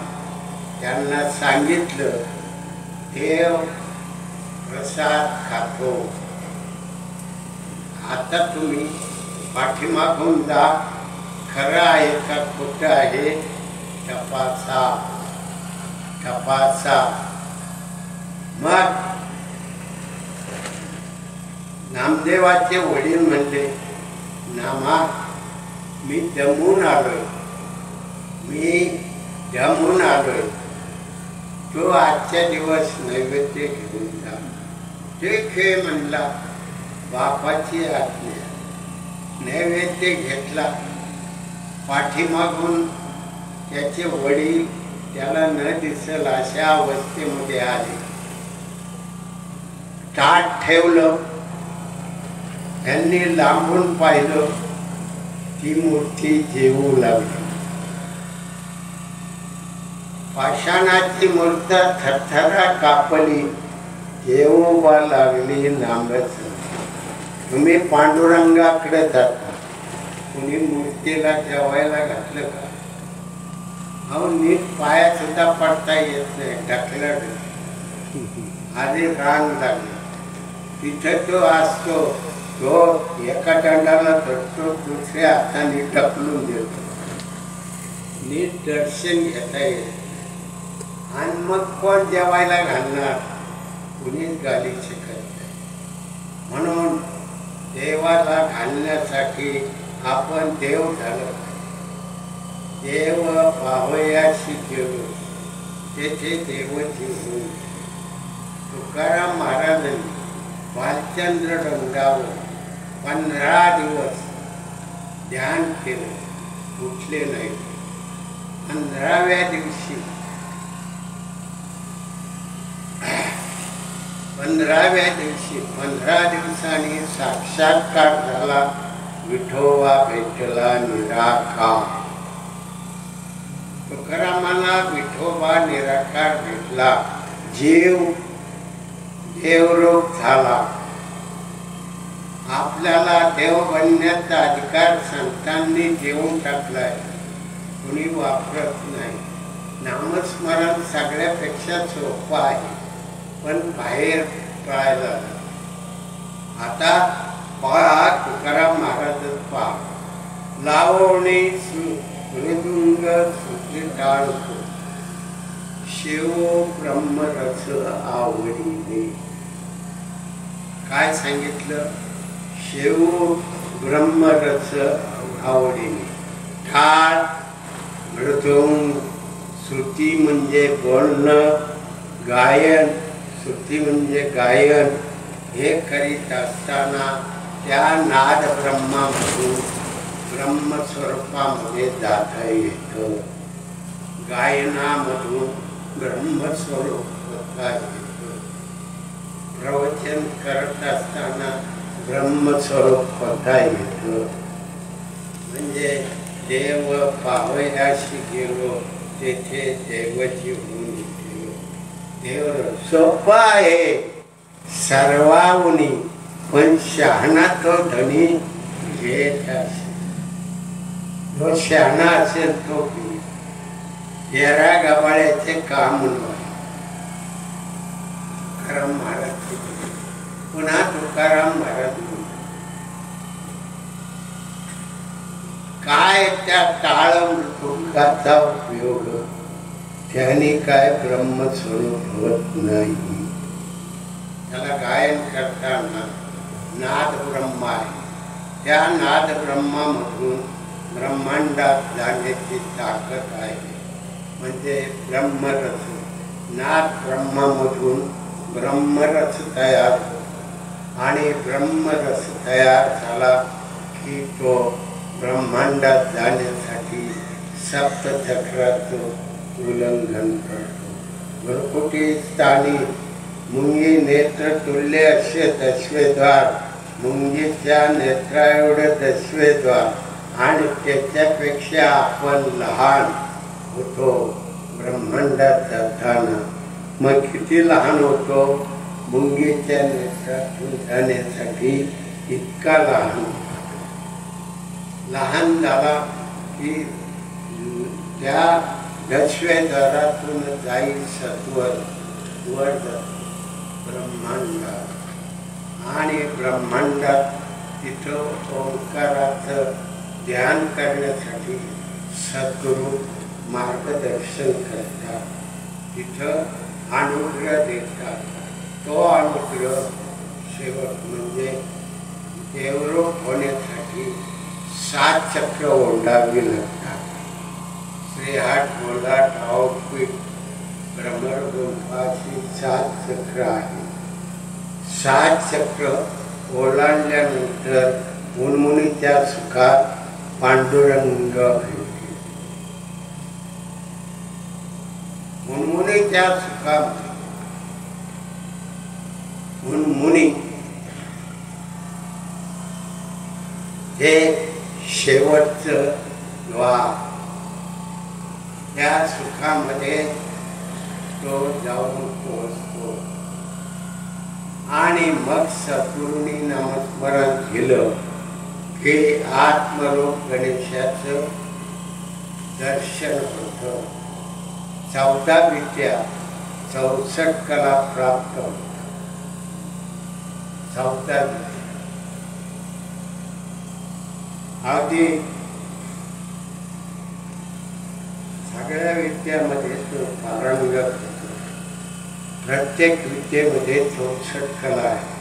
त्यांना सांगितलं, देव प्रसाद खातो, आता तुम्ही पाठीमागून जा, खरं आहे का खोटं आहे तपासा, तपासा. मग नामदेवाचे वडील म्हणले, नामा, मी दमून आलोय, मी दमून आलोय. तो आजच्या दिवस नैवेद्य घेऊन जा. ते खेळ म्हणला, बापाची आज्ञा. नैवेद्य घेतला. पाठीमागून त्याचे वडील त्याला न दिसल अशा अवस्थेमध्ये आले. ताट ठेवलं, त्यांनी लांबून पाहिलं, ती मूर्ती जेवू लागली. पाषाणाची मूर्त थरथरा कापली, जेवोबा लागली नामच. तुम्ही पांडुरंगाकडे जाता, कुणी मूर्तीला जेवायला घातलं का? अहो, नीट पाया सुद्धा पडता येत नाही, ढकलत. आधी रांग लागली. तिथे तो असतो, तो एका दंडाला धरतो, दुसऱ्या हाताने ढकलून देतो. नीट दर्शन घेता येईल. आणि मग कोण जेवायला घालणार? कुणीच घाली शकत नाही. म्हणून देवाला घालण्यासाठी आपण देव झालं पाहिजे. देव पावयाशी गेलो तेथे देवची होईल. तुकाराम महाराजांनी बालचंद्र डोंगरावर 15 दिवस ध्यान केलं, उठले नाही. 15व्या दिवशी 15 दिवसांनी साक्षात्कार झाला. विठोबा भेटला निराकार. तुकारामाला विठोबा निराकार भेटला. जीव देवरूप झाला. आपल्याला देव बनण्याचा अधिकार संतांनी देऊन टाकलाय, कुणी वापरत नाही. नामस्मरण सगळ्यापेक्षा सोपं आहे, पण बाहेर पळायला. आता पहा तुकाराम महाराजच पहा. लावणे मृदुंग सुखी टाळतो, शिव ब्रह्मरस आवडीने. काय सांगितलं? शिव ब्रह्मरस आवडीने. टाळ मृदुंग, श्रुती म्हणजे बोलणं, गायन, श्रुती म्हणजे गायन. हे करीत असताना त्या नाद ब्रह्मामधून ब्रह्मस्वरूपामध्ये जाता येतं. गायनामधून ब्रह्मस्वरूप होता येतं. प्रवचन करत असताना ब्रह्मस्वरूप होता येतं. म्हणजे देव पावयाशी गेलो तेथे देवाची होऊन गेलो. देव सोपा आहे सर्वाहुनी, पण शहाणा तो धनी घेत असेल. जो शहाणा असेल तो येरा गबाळ्याचे काम म्हणून तुकाराम महाराज. पुन्हा तुकाराम महाराज काय त्या टाळ मृदुंगाचा उपयोग? त्याने काय ब्रह्मस्वरूप होत नाही. त्याला गायन करताना नाद ब्रह्मा आहे. त्या नाद ब्रह्मामधून ब्रह्मांडात जाण्याची ताकद आहे. म्हणजे ब्रह्मरस. नाद ब्रह्मामधून ब्रह्मरस तयार होतो आणि ब्रह्मरस तयार झाला की तो ब्रह्मांडात जाण्यासाठी सप्तचक्राचं उल्लंघन करतो. भरकुटी स्थानी मुंगी नेत्र तुल्य असे 10वे द्वार. मुंगीच्या नेत्रा एवढं 10वे द्वार आणि त्याच्यापेक्षा आपण लहान होतो ब्रह्मांडात जाताना. मग किती लहान होतो? मुंगीच्या नेत्रातून जाण्यासाठी इतका लहान झाला की त्या 10व्या द्वारातून जाईल सत्वर वर ब्रह्मांडात. आणि ब्रह्मांडात तिथं ओंकाराचं ध्यान करण्यासाठी सद्गुरू मार्गदर्शन करतात. तिथं अनुग्रह देतात. तो अनुग्रह शेवट म्हणजे देवरूप होण्यासाठी 7 चक्र ओंडावी लागतात. श्रीहाट, बोलाट, अवपीठ, भ्रमरगुंफाची 7 चक्र आहे. 7 चक्र ओलांडल्यानंतर मुनमुनीच्या सुखात पांडुरंग भेटते. मुनमुनीच्या सुखात मुनमुनी हे शेवटचं द्वार. त्या सुखामध्ये तो जाऊन पोहोचतो. आणि मग सद्गुरूंनी नामस्मरण केलं की आत्मरूप गणेशाचं दर्शन होतं. 14 विद्या 64 कला प्राप्त होतात. 14 अगदी सगळ्या विद्यामध्ये तो पारंगत होतो. प्रत्येक विद्येमध्ये 64 कला आहे.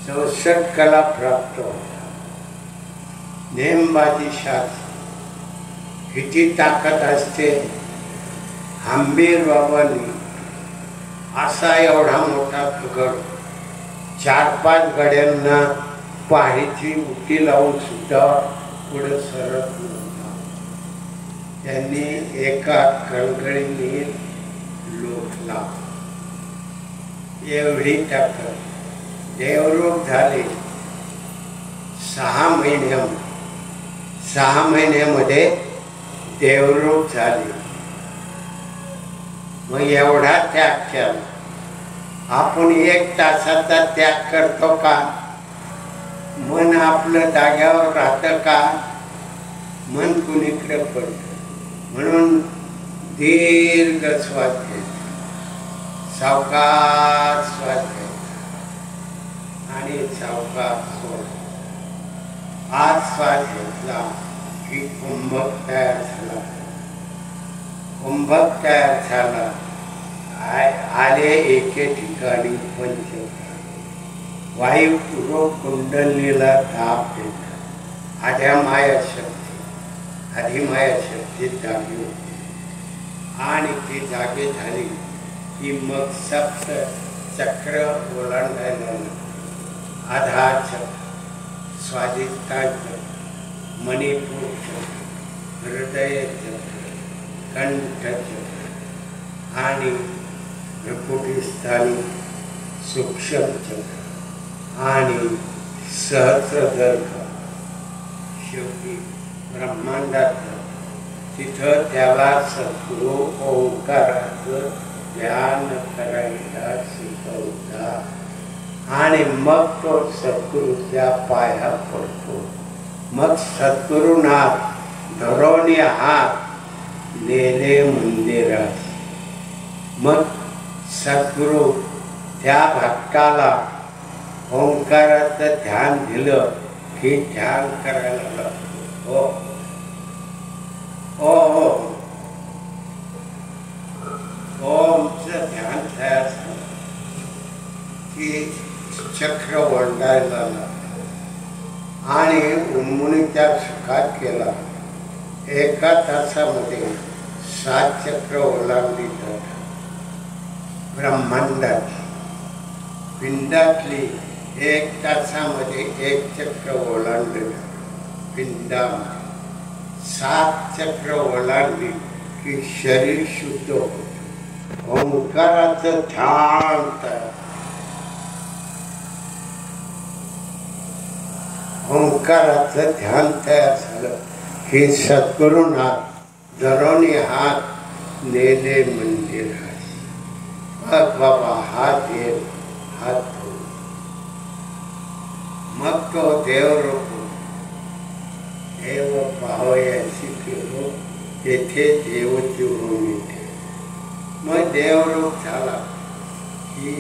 64 कला प्राप्त होतात. नेमबाजी शास्त्र किती ताकद असते. हंबीर बाबांनी असा एवढा मोठा दगड 4-5 गड्यांना पहाडीची उटी लावून सुद्धा पुढे सरत नव्हता. त्यांनी एका कणकणीने लोटला. एवढी ताकद. देवरूप झाले 6 महिन्यामध्ये देवरूप झाले. मग एवढा त्याग केला. आपण 1 तासाचा त्याग करतो का? मन आपलं जाग्यावर राहतं का? मन कुणीकडे पडतं. म्हणून दीर्घ श्वास घ्यायचा, सावकाश श्वास घ्यायचा आणि सावकाश सोडायचा. आज श्वास घेतला की कुंभक तयार झाला. कुंभक तयार झाला. आले एके ठिकाणी पंच वायू पूर्व कुंडलीला ताप देतात. आधी माया शक्ती जागी होती आणि ती जागी झाली की मग सप्त चक्र ओलांडायला लागलं. आधार चक्र, स्वाधिष्ठान चक्र, मणिपूर चक्र, हृदय चक्र, कंठ चक्र आणि भ्रुकुटीस्थानी सूक्ष्म चक्र आणि सहस्रदर्भ. शेवटी ब्रह्मांडात तिथं त्याला सद्गुरू ओंकाराचं ध्यान करायला शिकवता आणि मग तो सद्गुरूच्या पाया पडतो. मग सद्गुरूनाथ धरोनी हात नेले मंदिरात. मग सद्गुरू त्या भक्ताला ओंकाराचं ध्यान दिलं की ध्यान करायला लागतो. ओमचं ध्यान तयार झालं की चक्र ओलांडायला लागलं आणि उन्मुनीच्या सुखात केला. 1 तासामध्ये 7 चक्र ओलांडली जातात. ब्रह्मांडात पिंडातली 1 तासामध्ये 1 चक्र ओलांडलं. पिंडामध्ये 7 चक्र ओलांडली की शरीर शुद्ध होतं. ओंकाराचं ध्यान तयार. ओंकाराचं ध्यान तयार झालं की सद्गुरूनाथ धरोनी हात नेले मंदिरात. मग बाबा हात येईल, हात धो. मग तो देवरूप देव पाहावयाची केलो तेथे देवची होऊन येते. मग देवरूप झाला की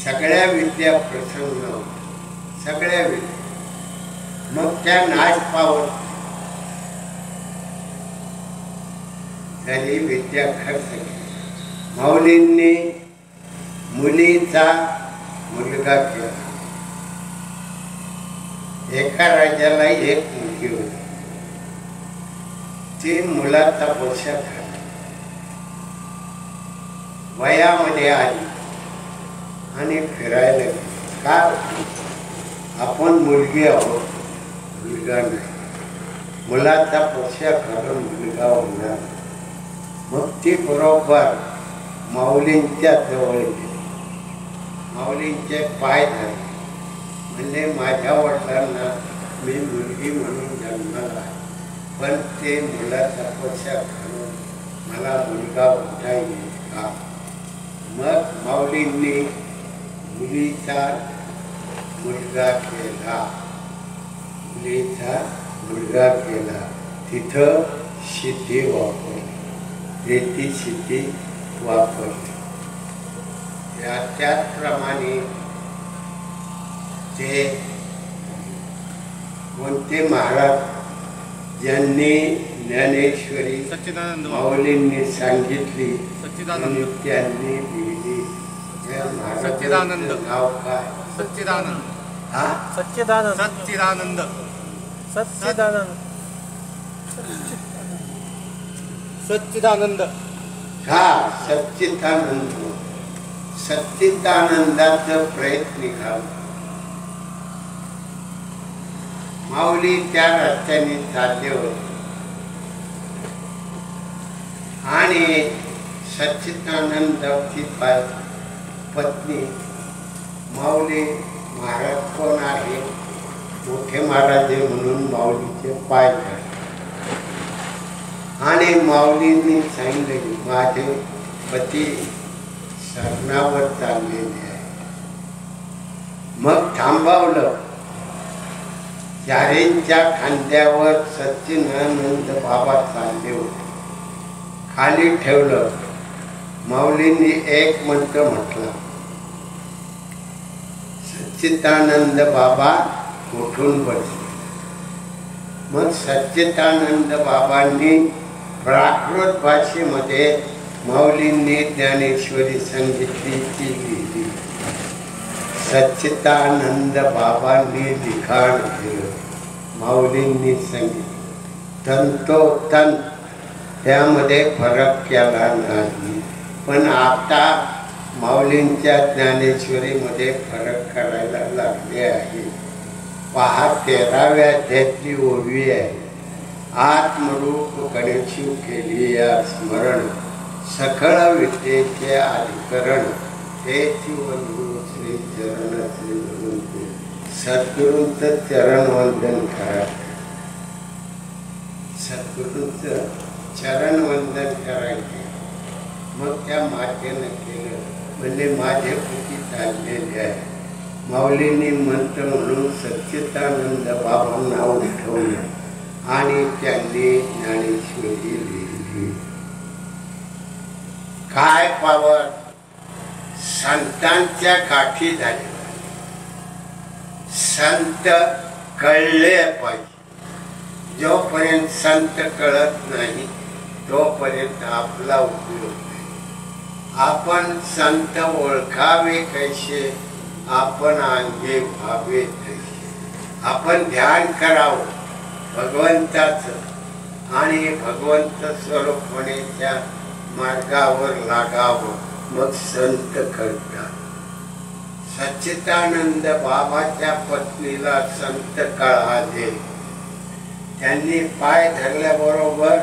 सगळ्या विद्या प्रसन्न होतात. सगळ्या विद्या मग त्या नाश पावत तरी विद्या खर्च केली. माऊलींनी मुलीचा मुलगा केला. एका राजाला 1 मुलगी होती. ती मुलाचा पोषक झाला. वयामध्ये आली आणि फिरायला गेली. का? आपण मुलगी आहोत, मुलगा नाही. मुलाचा पोषक घालून मुलगा होणार. मग ती बरोबर माऊलींच्या जवळ गेली. माऊलींचे पाय धरले. म्हणजे माझ्या वडिलांना मी मुलगी म्हणून जन्माला आहे, पण ते मुलाचा पोशाख घालून मला मुलगा होता येईल का? मग माऊलींनी मुलीचा मुलगा केला. मुलीचा मुलगा केला. तिथं सिद्धी वापरली. रेती सिद्धी वापरले. त्याचप्रमाणे ते कोणते महाराज ज्यांनी ज्ञानेश्वरी सच्चिदानंद माऊलींनी सांगितली सच्चिदानंद आणि त्यांनी लिहिली. त्या सच्चिदानंद. महाराजांचं नाव काय? सच्चिदानंद. हा सच्चिदानंद. सच्चिदानंद. सच्चिदानंद. सच्चिदानंद. हा सच्चिदानंद. सच्चिदानंदाचा प्रयत्न निघाला. माऊली त्या रस्त्याने चालले होते आणि सच्चिदानंदाची पत्नी माऊली महाराज कोण आहे, मोठे महाराज आहे म्हणून माऊलीचे पाय धरले आणि माऊलींनी सांगितले माझे पती शरणावर चाललेले आहे. मग थांबवलं. चारेंच्या खांद्यावर सच्चिदानंद बाबा चालले होते. खाली ठेवलं. माऊलींनी एक मंत्र म्हटला. सच्चिदानंद बाबा उठून बसले. मग सच्चिदानंद बाबांनी प्राकृत भाषेमध्ये माऊलींनी ज्ञानेश्वरी सांगितली ती लिहिली. सच्चिदानंद बाबांनी लिखाण केलं. माऊलींनी सांगितलं तंतोतंत त्यामध्ये फरक केला नाही. पण आता माऊलींच्या ज्ञानेश्वरीमध्ये फरक करायला लागले आहे. पहा 13व्या अध्यायातली ओवी आहे. आत्मरूप गणेशू केली या स्मरण सकळ विद्येचे अधिकरण हे जीवनगुरु श्री चरण श्री गुरुंचे सद्गुरूंचं चरण वंदन करा. सद्गुरूंचं चरण वंदन करायचे. मग त्या मातेनं केलं म्हणजे माझे पुती चाललेले आहे. माऊलींनी मंत्र म्हणून सच्चिदानंद बाबांना उठवलं आणि त्यांनी ज्ञानेश्वरी लिहिली. काय पावर संतांच्या काठी झाली. संत कळले पाहिजे. जोपर्यंत संत कळत नाही तोपर्यंत आपला उपयोग नाही. आपण संत ओळखावे कसे, आपण अंगे व्हावे तसे. आपण ध्यान करावं भगवंताचं आणि भगवंत स्वरूपपणेच्या मार्गावर लागावं. मग संत कळतात. सच्चिदानंद बाबाच्या पत्नीला संत कळाले. त्यांनी पाय धरल्याबरोबर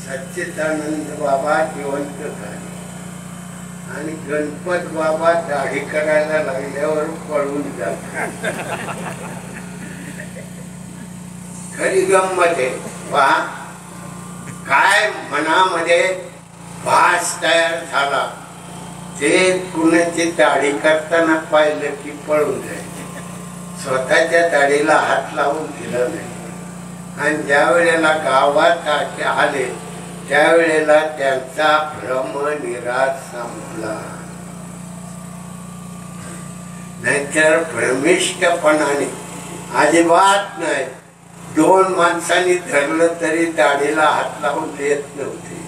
सच्चिदानंद बाबा जिवंत झाले आणि गणपत बाबा दाढी करायला लागल्यावर पळून जातात. खरी गंमत आहे. पहा काय मनामध्ये भास तयार झाला. ते कुणाची दाढी करताना पाहिलं की पळून जायचे. स्वतःच्या दाढीला हात लावून दिलं नाही. आणि ज्या वेळेला गावात आले त्यावेळेला त्यांचा भ्रम निराश संपला. नाहीतर भ्रमिष्ठपणाने अजिबात नाही. 2 माणसांनी धरलं तरी दाढीला हात लावून देत नव्हते.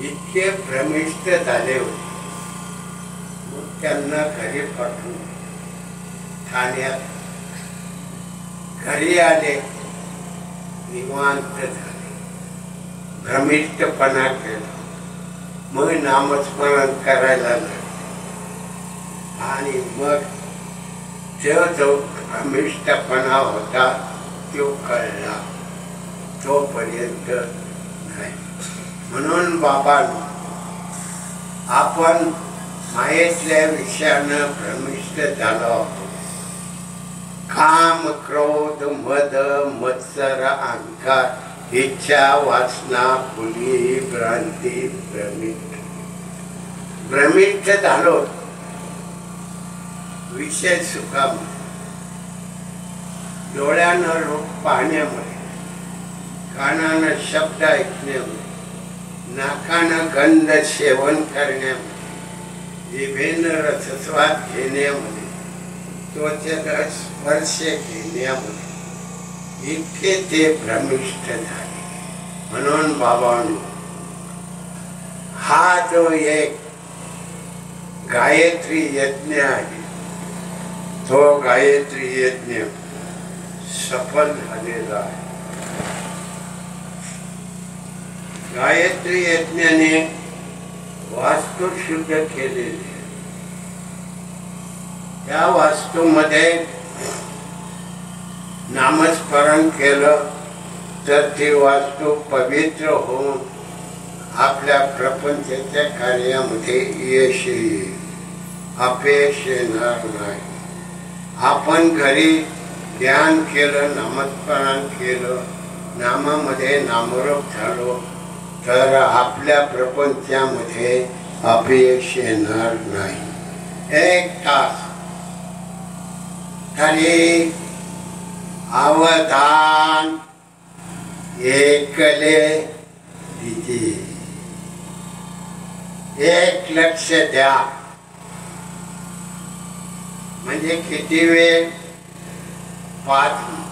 इतके भ्रमिष्ठ झाले होते. मग त्यांना घरी पाठवून ठाण्यात घरी आले. निवांत झाले. भ्रमिष्ठपणा केला. मग नामस्मरण करायला लागले आणि मग जो भ्रमिष्ठपणा होता तो कळला. तोपर्यंत नाही. म्हणून बाबांनो आपण मायेतल्या विषयानं भ्रमिष्ठ झालो आहोत. काम क्रोध मद मत्सर अहंकार इच्छा वासना फुली भ्रांती भ्रमिष्ठ झालो विषय सुखामध्ये. डोळ्यानं लोक पाहण्यामुळे कानानं शब्द ऐकण्यामुळे, नाकानं गंध सेवन करण्यामुळे, जिभेनं रसस्वाद घेण्यामध्ये, त्वचेनं स्पर्श घेण्यामध्ये इतके ते भ्रमिष्ठ झाले. म्हणून बाबांनो, हा जो एक गायत्री यज्ञ आहे, तो गायत्री यज्ञ सफल झालेला आहे. गायत्री यज्ञाने वास्तू शुद्ध केलेली आहे. त्या वास्तूमध्ये नामस्मरण केलं तर ती वास्तू पवित्र होऊन आपल्या प्रपंचाच्या कार्यामध्ये यश येईल, अपयश येणार नाही. आपण घरी ध्यान केलं, नामस्मरण केलं, नामामध्ये नामरूप झालो तर आपल्या प्रपंचामध्ये अपयश येणार नाही. 1 तास तरी अवधान एकले दीजिए, एक लक्ष द्या. म्हणजे किती वेळ? 5 मिनिट.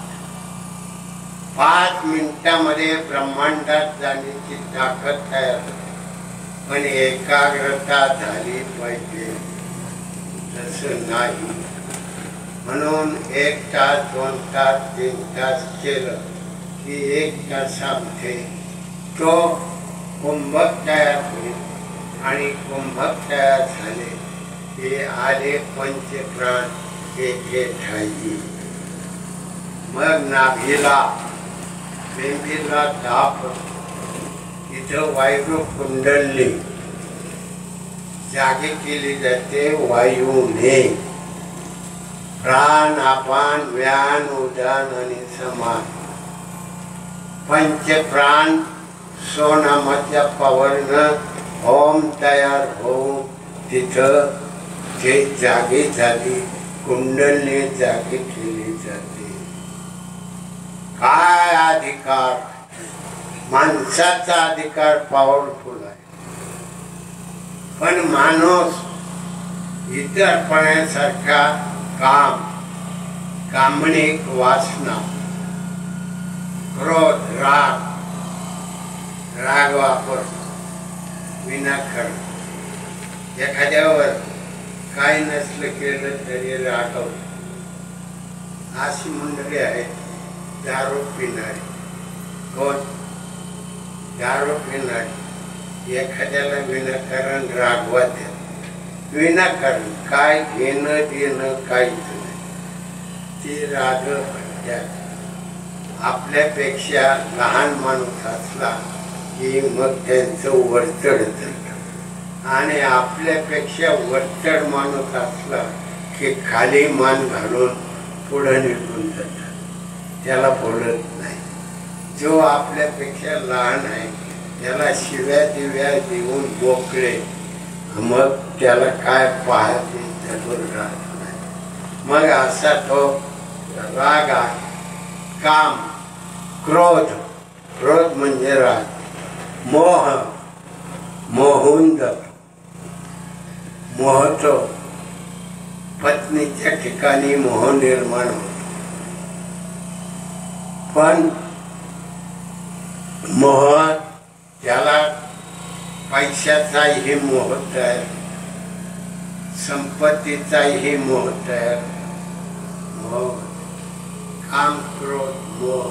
5 मिनिटामध्ये ब्रह्मांडात जाण्याची ताकद तयार होते. पण एकाग्रता झाली पाहिजे, तसं नाही. म्हणून 1 तास, 2 तास, 3 तास केलं की 1 तासामध्ये तो कुंभक तयार होईल आणि कुंभक तयार झाले की आले पंचप्राण एक ठाई. मग नाभीला, बेंबीला दाप, इथं वायू कुंडली जागी केली जाते वायूने. प्राण, अपान, व्यान, उदान आणि समान पंचप्राण सोनामाच्या पावरनं ओम तयार होऊन तिथं ते जागी झाली, कुंडली जागी केली जाते. काय अधिकार! माणसाचा अधिकार पॉवरफुल आहे. पण माणूस इतर प्राण्यासारखा काम, कामणिक, वासना, क्रोध, राग वापरतो, विनाकारण. एखाद्यावर काही नसलं केलं तरी रागवतो. अशी मंडळी आहेत दारू पिणारी. कोण? दारू पिणारी एखाद्याला विनाकारण रागवत, विनाकारण काय घेणं देणं काहीच नाही. ती राग आपल्यापेक्षा लहान माणूस असला की मग त्यांचं वरचढ करतं, आणि आपल्यापेक्षा वरचढ माणूस असला की खाली मान घालून पुढे निघून जातात, त्याला बोलत नाही. जो आपल्यापेक्षा लहान आहे त्याला शिव्या दिव्या देऊन बोकळे, मग त्याला काय पाहते त्यावर राहत नाही. मग असा तो राग आहे. काम, क्रोध, क्रोध म्हणजे राग. मोह, मोहून जातो, मोहतो. पत्नीच्या ठिकाणी मोह निर्माण होतो. पण मोह त्याला पैशाचाही मोह तयार, संपत्तीचाही मोह तयार. मोह, काम, क्रोध, मोह,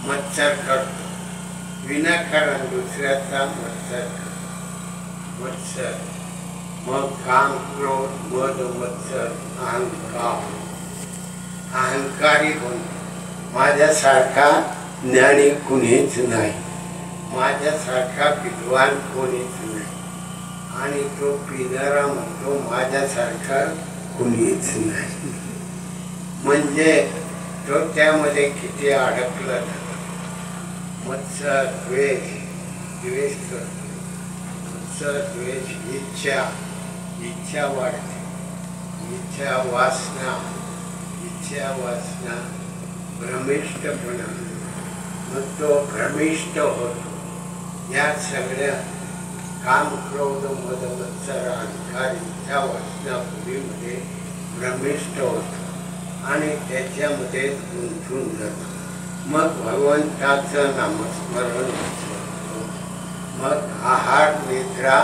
मत्सर करतो. विनाकारण दुसऱ्याचा मत्सर करतो. मत्सर, मग काम, क्रोध, मद, मत्सर, अहंकार. अहंकारी होऊन माझ्यासारखा ज्ञानी कुणीच नाही, माझ्यासारखा विद्वान कोणीच नाही. आणि तो पिणारा म्हणतो माझ्यासारखा कुणीच नाही. म्हणजे तो त्यामध्ये किती अडकला जातो. मत्सर, द्वेष, द्वेष करतो. मत्सर, द्वेष, इच्छा, इच्छा वाढते. इच्छा, वासना, इच्छा, वासना, भ्रमिष्टपणा, मग तो भ्रमिष्ट होतो. या सगळ्या काम क्रोध मद मत्सर अहंकार इच्छा वासना बुद्धीमध्ये भ्रमिष्ट होतो आणि त्याच्यामध्ये गुंतून जातो. मग भगवंताचं नामस्मरण होतं. मग आहार निद्रा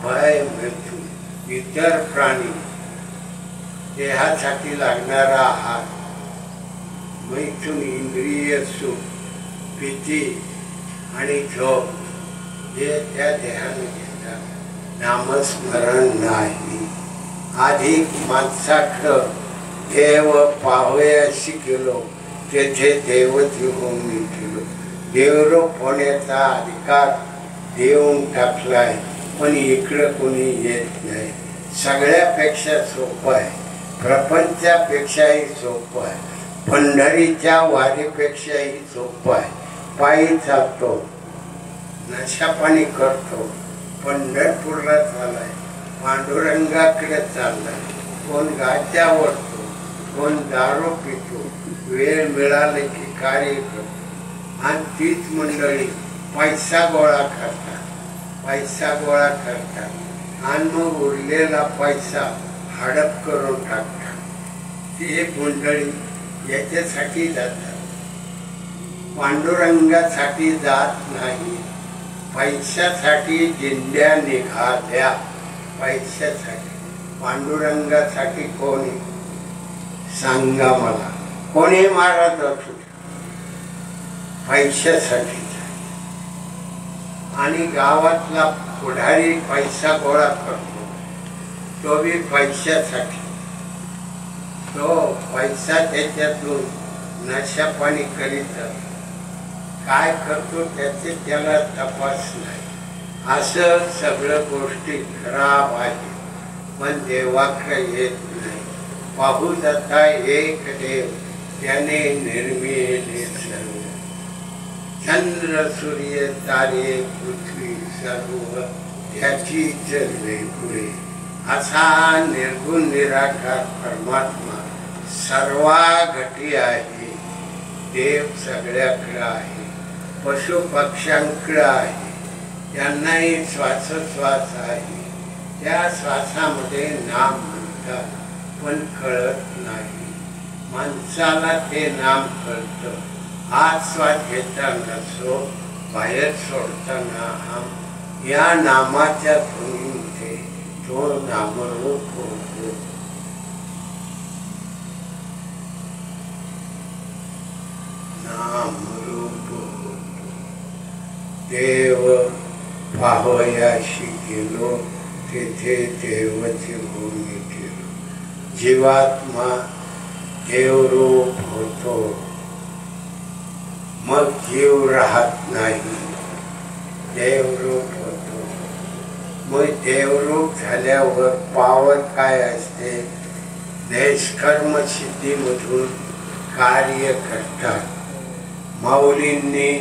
भय मृत्यू इतर प्राणी देहासाठी लागणारा आहार मैथून इंद्रिय सुख भीती आणि झोप हे त्या देहाने घेतात. नामस्मरण नाही. अधिक माणसाकडं देव पाहावयाशी गेलो तेथे देवती होऊन गेलो. देवरूप होण्याचा अधिकार देऊन टाकलाय पण इकडं कोणी येत नाही. सगळ्यापेक्षा सोपं आहे, प्रपंचापेक्षाही सोपं आहे, पंढरीच्या वारीपेक्षाही सोपं आहे. पायी चालतो, नशापाणी करतो, पंढरपूरला चाललाय, पांडुरंगाकडे चाललाय. कोण गाच्या ओढतो, कोण दारू पितो, वेळ मिळाले की कार्य करतो. आणि तीच मंडळी पैसा गोळा करतात आणि मग उरलेला पैसा हडप करून टाकतात. ते मंडळी याच्यासाठी जातात, पांडुरंगासाठी जात नाही. पैशासाठी दिंड्या निघाल्या, पैशासाठी. पांडुरंगासाठी कोणी सांगा मला, कोणी महाराज असू पैशासाठी. आणि गावातला पुढारी पैसा गोळा करतो, तो बी पैशासाठी. तो पैसा त्याच्यातून नशापाणी करीत काय करतो त्याचे त्याला तपास नाही. असं सगळं गोष्टी खराब आहे पण देवाकडे येत नाही. पाहू जाता एक देव त्याने निर्मिले सर्व. चंद्र सूर्य तारे पृथ्वी सर्व त्याची चलवे पुढे. असा निर्गुण निराकार परमात्मा सर्वा घटी आहे. देव सगळ्याकडे आहे, पशु पक्ष्यांकडे आहे, त्यांनाही श्वासोश्वास आहे. त्या श्वासामध्ये नाम म्हणतात पण कळत नाही. माणसाला ते नाम कळतं. आत श्वास घेताना सो, बाहेर सोडताना हम. या नामाच्या ध्वनीमध्ये तो नामरूप होतो. नामरूप होतो. देव पाहावयाशी गेलो तेथे देवचे होऊन गेलो. जीवात्मा देवरूप होतो. मग जीव राहत नाही, देवरूप होतो. मग देवरूप झाल्यावर पावर काय असते? नैष्कर्म सिद्धीमधून कार्य करतात. माऊलींनी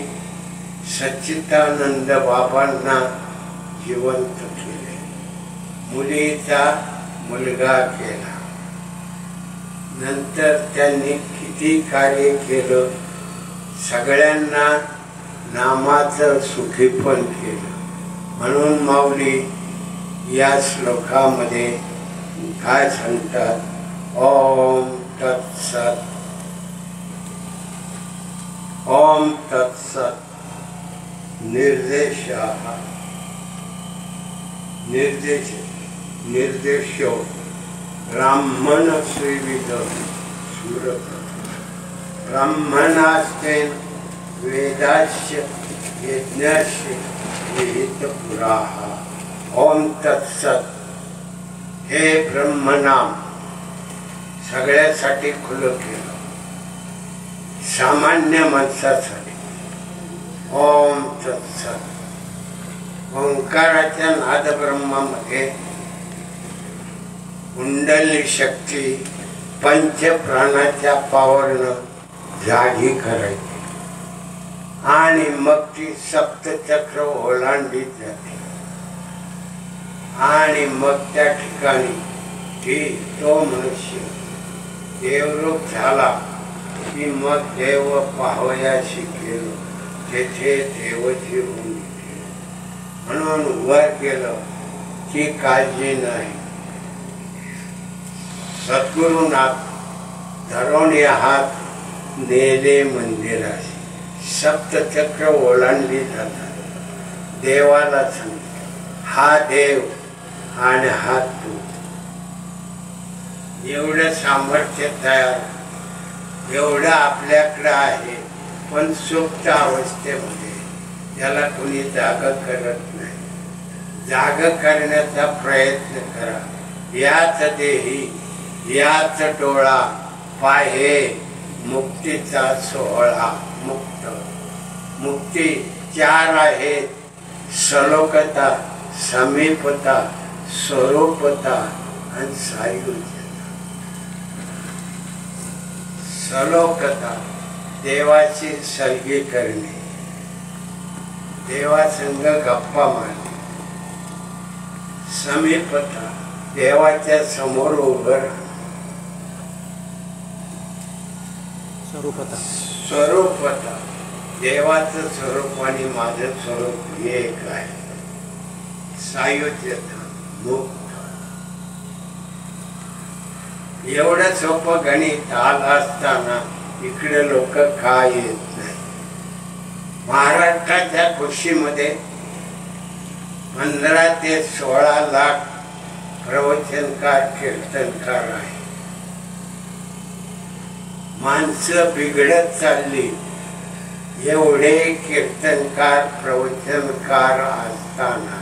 सच्चिदानंद बाबांना जिवंत केले, मुलीचा मुलगा केला. नंतर त्यांनी किती कार्य केलं, सगळ्यांना नामाचं सुखीपण केलं. म्हणून माऊली या श्लोकामध्ये काय सांगतात? ओम तत्सत. ओम तत्सत. निर्देशो ब्राह्मण श्रीविद सुरत. ब्राह्मणास्ते वेदास्य यज्ञस्य विहित पुराः. ओम तत्सत. हे ब्रह्मनाम सगळ्यासाठी खुलं केलं, सामान्य माणसासाठी. ओम तत्सत. ओंकाराच्या नादब्रह्मामध्ये कुंडली शक्ती पंचप्राणाच्या पावरनं जागी करायची आणि मग ती सप्तचक्र ओलांडीत जाते. आणि मग त्या ठिकाणी तो मनुष्य देवरूप झाला की मग देव पाहावयाशी गेलो. तेथे देवची होऊन येते. म्हणून वर केलं की काळजी नाही. सद्गुरुनाथ धरून हात नेले मंदिराशी. सप्तचक्र ओलांडली जातात. देवाला सांगितलं हा देव आणि हा तू. एवढं सामर्थ्य तयार, एवढं आपल्याकडं आहे. पण सुप्त अवस्थेमध्ये त्याला कोणी जाग करत नाही. जाग करण्याचा प्रयत्न करा. याच देही याच डोळा पाहे मुक्तीचा सोहळा. मुक्ती 4 आहेत. सलोकता, समीपता, स्वरूपता आणि सायुज्यता. सलोकता देवाची सलगी करणे, देवासंग गप्पा मारणे. समीपता देवाच्या समोर उभं राहणे. स्वरूपता देवाचं स्वरूप आणि माझं स्वरूप एक आहे. सायुज्यता मुक्त. एवढं सोपं गणित आलं असताना इकडे लोक का येत नाही. महाराष्ट्राच्या कुशीमध्ये 15 ते 16 लाख प्रवचनकार कीर्तनकार आहे. माणसं बिघडत चालली. एवढे कीर्तनकार प्रवचनकार असताना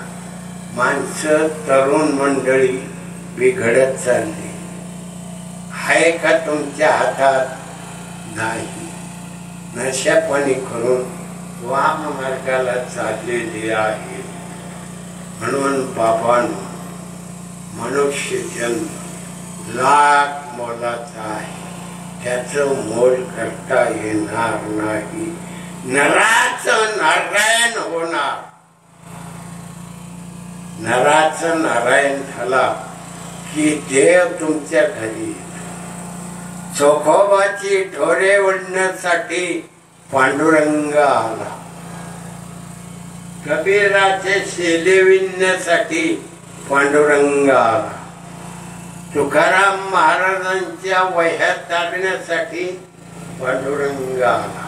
माणसं तरुण मंडळी बिघडत चालली. आहे का तुमच्या हातात? नाही. नशापाणी करून वाम मार्गाला चाललेली आहे. म्हणून बाबांनो, मनुष्य जन्म लाख मोलाचा आहे. त्याचं मोल करता येणार नाही. नराचं नारायण होणार. नराचं नारायण झाला की देव तुमच्या घरी. चोखोबाची ढोरे ओढण्यासाठी पांडुरंग आला. कबीराचे शेले विणण्यासाठी पांडुरंग आला. तुकाराम महाराजांच्या वह्या टाकण्यासाठी पांडुरंग आला.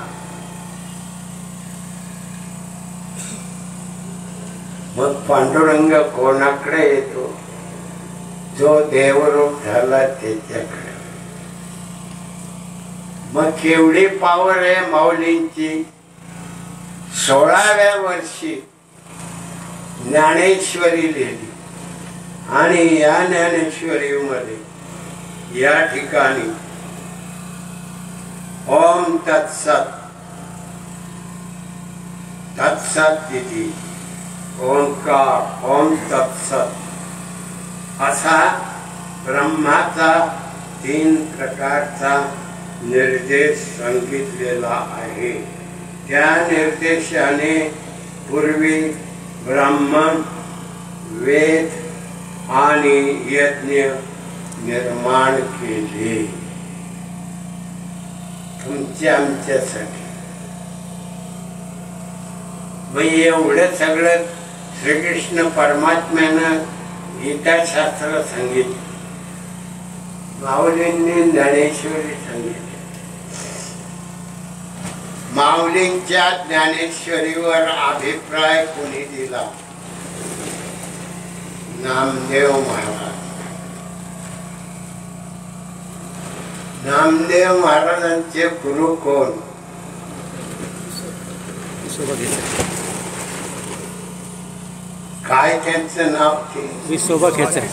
मग पांडुरंग कोणाकडे येतो? जो देवरूप झाला त्याच्याकडे. मग केवढी पावर आहे माऊलींची. 16व्या वर्षी ज्ञानेश्वरी लिहिली. आणि या ज्ञानेश्वरीमध्ये या ठिकाणी ओम तत्सत, तत्सत तिथी ओंकार, ओम तत्सत असा ब्रह्माचा 3 प्रकारचा निर्देश सांगितलेला आहे. त्या निर्देशाने पूर्वी ब्राह्मण, वेद आणि यज्ञ निर्माण केले तुमच्या आमच्यासाठी. मग एवढं सगळं श्रीकृष्ण परमात्म्यानं गीताशास्त्र सांगितलं. माऊलींनी ज्ञानेश्वरी सांगितली. माऊलींच्या ज्ञानेश्वरीवर अभिप्राय कोणी दिला? नामदेव महाराज. नामदेव महाराजांचे गुरु कोण? काय त्यांचं नाव? विसोबा खेचर.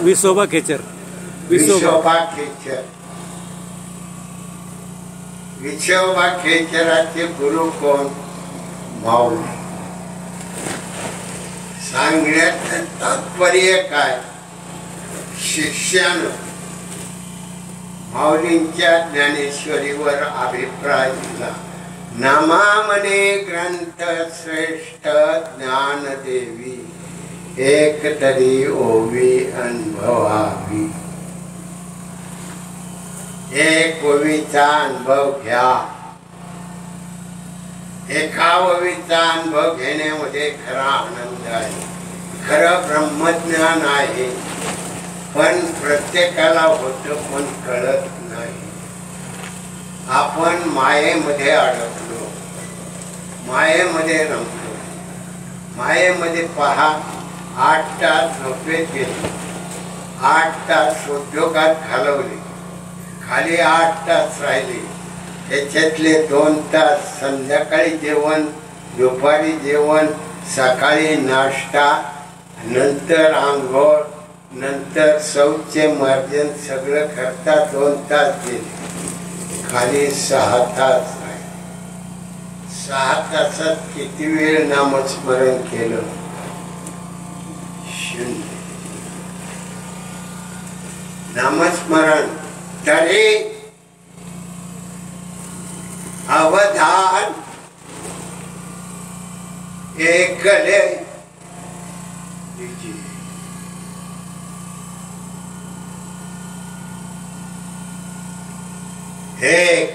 विसोबा खेचर. विसोबा खेचर. विसोबा खेचराचे गुरु कोण? माऊली. सांगण्याचं तात्पर्य काय? शिष्यानं माऊलींच्या ज्ञानेश्वरीवर अभिप्राय दिला. नामामने ग्रंथ श्रेष्ठ ज्ञानदेवी, एक तरी ओवी अनुभवावी. एक ओवीचा अनुभव घ्या. एकाववीचा अनुभव घेण्यामध्ये खरा आनंद आहे. खरं ब्रह्मज्ञान आहे, पण प्रत्येकाला होतं पण कळत नाही. आपण मायेमध्ये अडकलो, मायेमध्ये रमतो. मायेमध्ये पहा, 8 तास झोपेत गेले, 8 तास उद्योगात घालवले, खाली 8 तास राहिले. त्याच्यातले 2 तास संध्याकाळी जेवण, दुपारी जेवण, सकाळी नाश्ता, नंतर आंघोळ, नंतर शौच मार्जन सगळं करता 2 तास गेले. खाली 6 तास राहिले. 6 तासात किती वेळ नामस्मरण केलं? 0. नामस्मरण तरी अवधान एकले लीजिए. एक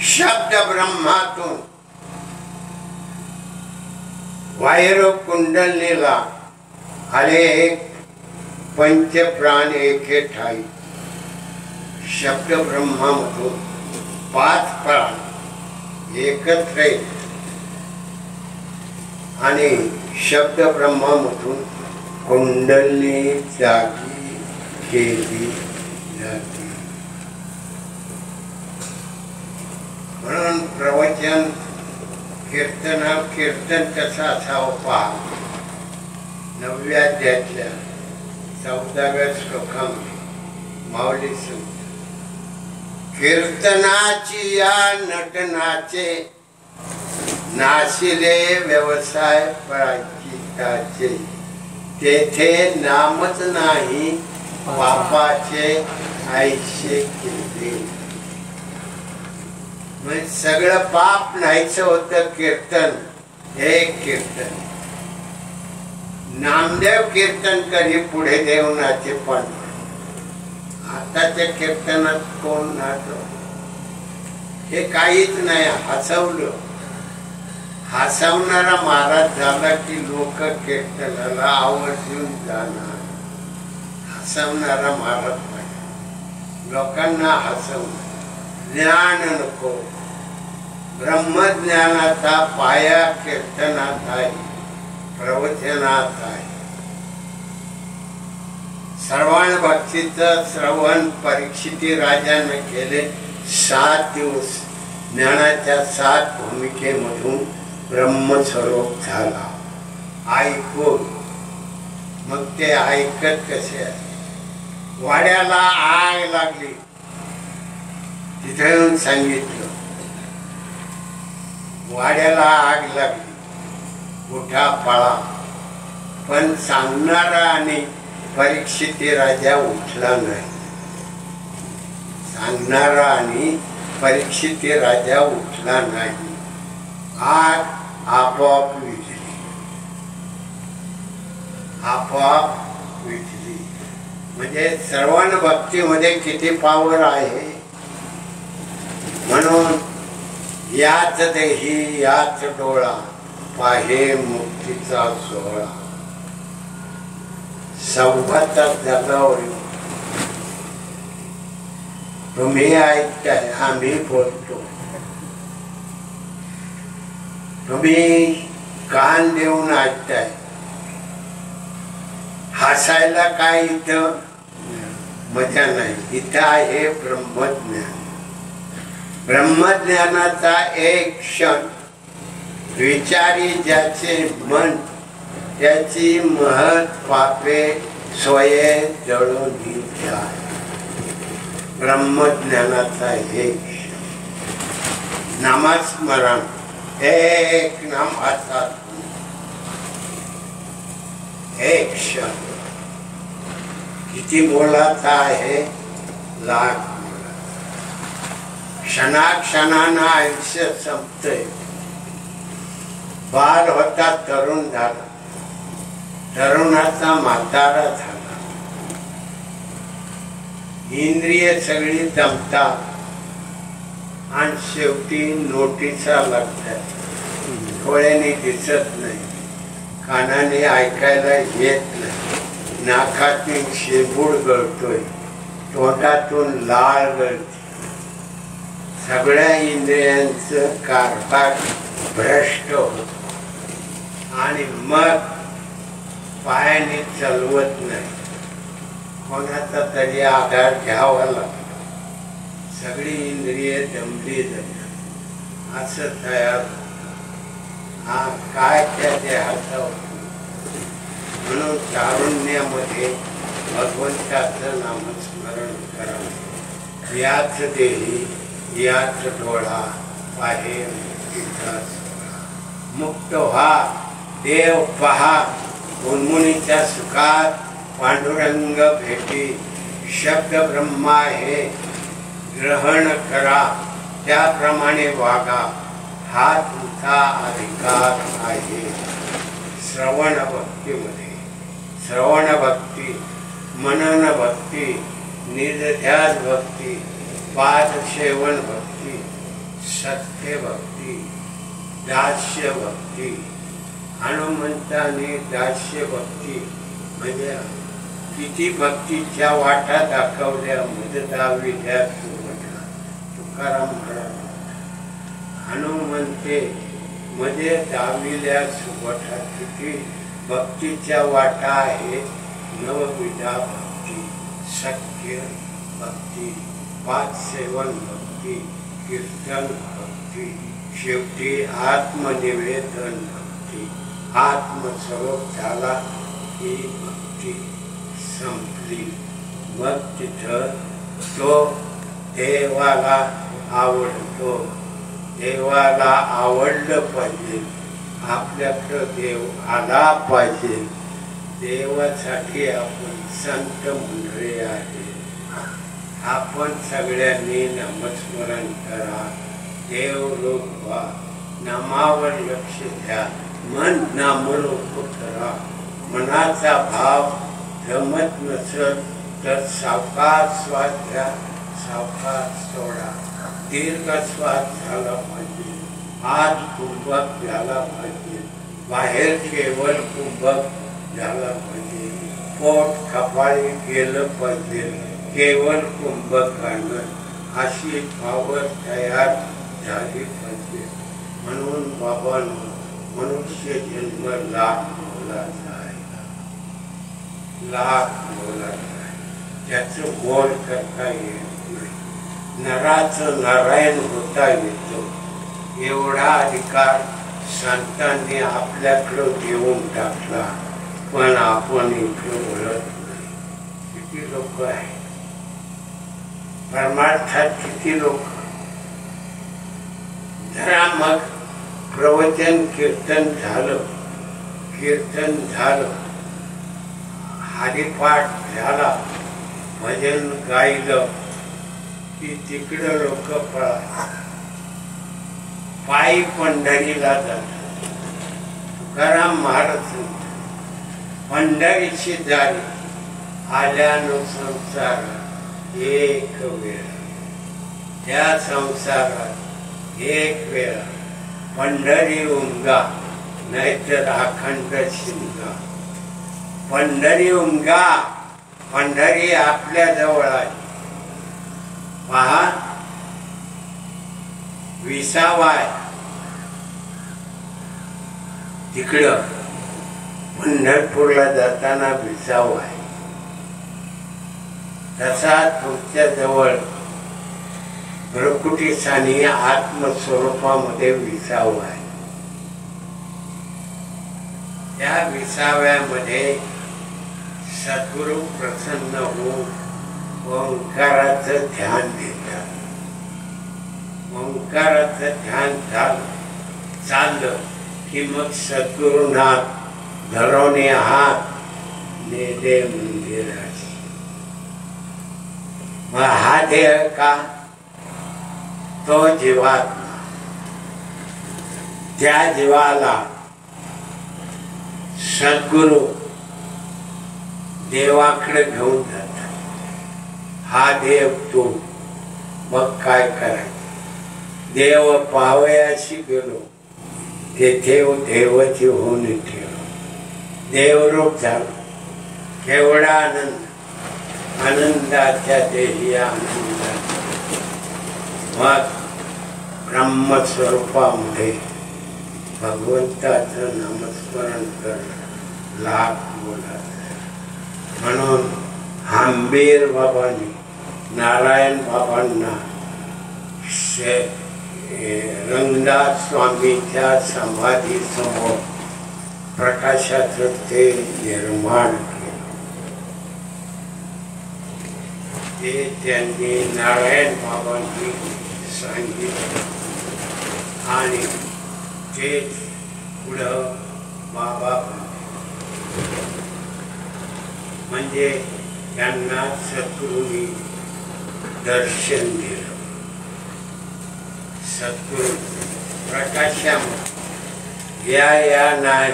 शब्द ब्रह्मातून वायरो कुंडलीला आले. एक पंच प्राण एके ठाई. शब्द ब्रह्मामधून 5 प्राण एकत्र आणि शब्द ब्रह्मामधून कुंडली जागी केली जाते. म्हणून प्रवचन कीर्तन कसा असावं पहा. 9व्या अध्यायातल्या 14व्या श्लोकामध्ये माऊली सांगतात, कीर्तनाची या नटनाचे नाशिले व्यवसाय प्रायचिताचे. तेथे नामच नाही पापाचे आयुष्य केले. म्हणजे सगळं पाप नाहीच होतं. कीर्तन हे कीर्तन. नामदेव कीर्तन करी पुढे देवनाचे पण. आताच्या कीर्तनात कोण नाचो? हे काहीच नाही. हसवलं. हसवणारा महाराज झाला की लोक कीर्तनाला आवर्जून जाणार. हसवणारा महाराज पाहिजे. लोकांना हसवणं. ज्ञान नको. ब्रह्मज्ञानाचा पाया कीर्तनात आहे, प्रवचनात आहे. सर्वांग भक्तीचं श्रवण परीक्षिती राजाने केले. 7 दिवस ज्ञानाच्या 7 भूमिकेमधून ब्रह्मस्वरूप झाला. ऐकून मग ते ऐकत कसे आहे. वाड्याला आग लागली, तिथे येऊन सांगितलं वाड्याला आग लागली, उठा पळा. पण सांगणारा आणि परीक्षिती राजा उठला नाही. सांगणारा आणि परीक्षिती राजा उठला नाही. आग आपोआप विझली, आपोआप विझली. म्हणजे सर्वांग भक्तीमध्ये किती पावर आहे. म्हणून याच देही याच डोळा पाहे मुक्तीचा सोहळा. संवादात जगावर तुम्ही ऐकताय, आम्ही बोलतो. तुम्ही कान देऊन ऐकताय. हसायला काय इथं मजा नाही. इथं आहे ब्रह्मज्ञान. ब्रह्मज्ञानाचा एक क्षण विचारी ज्याचे मन, त्याची महत पापे स्वये जळून जाय. ब्रह्मज्ञानाचा एक क्षण. नामस्मरण एक नाम हातात, एक क्षण. किती मोलाचा आहे? लाख. क्षणाक्षणानं आयुष्य संपतंय. बाल होता तरुण झाला, तरुणाचा म्हातारा झाला. इंद्रिय सगळी दमतात. आणि शेवटी नोटिसा लागतात. डोळ्याने दिसत नाही, कानाने ऐकायला येत नाही, नाकातून शेबूड गळतोय, तोंडातून लाळ गळते. सगळ्या इंद्रियांचं कारभार भ्रष्ट होत आणि मग पायाने चालवत नाही, कोणाचा तरी आधार घ्यावा लागतो. सगळी इंद्रिय दमली जातात, असं तयार. हा काय त्या देहाचा म्हणून तारुण्यामध्ये भगवंताचं नामस्मरण करावं. याच देही याच डोळा पाहे मुक्तीचा सोहळा. मुक्त व्हा, देव पहा, उन्मुनीच्या सुखात पांडुरंग भेटी. शब्द ब्रह्मा हे ग्रहण करा, त्याप्रमाणे वागा, हा तुमचा अधिकार आहे. श्रवण भक्तीमध्ये श्रवण भक्ती, मनन भक्ती, निध्यास भक्ती, पादसेवन भक्ती, सत्य भक्ती, दास्य भक्ती. हनुमंताने दास्य भक्ती म्हणजे किती भक्तीच्या वाटा दाखवल्या. मददाविल्या सुवटा. तुकाराम महाराज हनुमंते मध्ये दाविल्या सुवटा. किती भक्तीच्या वाटा आहेत. नवविधा भक्ती, सत्य भक्ती, पादसेवन भक्ती, कीर्तन भक्ती, शेवटी आत्मनिवेदन भक्ती. आत्मस्वरूप झाला ही भक्ती संपली. मग तिथं तो देवाला आवडतो. देवाला आवडलं पाहिजे, आपल्याकडं देव आला पाहिजे. देवासाठी आपण संत मंडळी आहे. आपण सगळ्यांनी नामस्मरण करा. देव लोक व्हा, नामावर लक्ष द्या, मन नामरूप करा. मनाचा भाव जमत नसेल तर सावकाश श्वास घ्या, सावकाश सोडा. दीर्घ श्वास झाला पाहिजे, आज कुंभक झाला पाहिजे, बाहेर केवळ कुंभक झाला पाहिजे. पोट कपाळी गेलं पाहिजे, केवळ कुंभकानं. अशी पावर तयार झाली पाहिजे. म्हणून बाबांनो, मनुष्य जन्म लाख मोलाचा आहे, लाख मोलाचा आहे. त्याचं मोल करता येत नाही. नराचं नारायण होता येतो, एवढा अधिकार संतांनी आपल्याकडं देऊन टाकला. पण आपण इकडं वळत नाही. किती लोक आहेत परमार्थात, किती लोक. जरा मग प्रवचन कीर्तन झालं, कीर्तन झालं, हरिपाठ झाला, भजन गायलं की तिकडं लोक पळतात. पायी पंढरीला जातात. तुकाराम महाराज पंढरीची दारी आल्यानो संसारात एक वेळा. त्या संसारात एक वेळा पंढरी उमगा, नाहीतर अखंड शिंगा. पंढरी उमगा, पंढरी आपल्या जवळ आहे. पहा, विसावाय तिकडं पंढरपूरला जाताना विसाव आहे. तसा तुमच्या जवळ प्रकृतीसानी आत्मस्वरूपामध्ये विसाव आहे. त्या विसाव्यामध्ये सद्गुरु प्रसन्न होऊन ओंकाराचं ध्यान देतात. ओंकाराचं ध्यान चाललं की मग सद्गुरुनाथ धरोने हात नेले मंदिराशी. मग हा देह का? तो जीवात्मा. त्या जीवाला सद्गुरु देवाकडे घेऊन जातात. हा देव तू. मग काय करायचं? देव पावयाशी गेलो तेथे देवाची होऊन ठेव देवरूप झालो केवढा आनंद आनंदाच्या देही आनंद मग ब्रह्मस्वरूपामध्ये भगवंताचं नामस्मरण कर लाख बोला म्हणून हंबीर बाबांनी नारायण बाबांना रंगदास स्वामीच्या समाधी समोर प्रकाशाचं ते निर्माण केलं ते त्यांनी नारायण बाबांनी सांगितलं आणि ते पुढं बाबा म्हणजे त्यांना सद्गुरूंनी दर्शन दिलं सद्गुरू प्रकाशामध्ये या नाही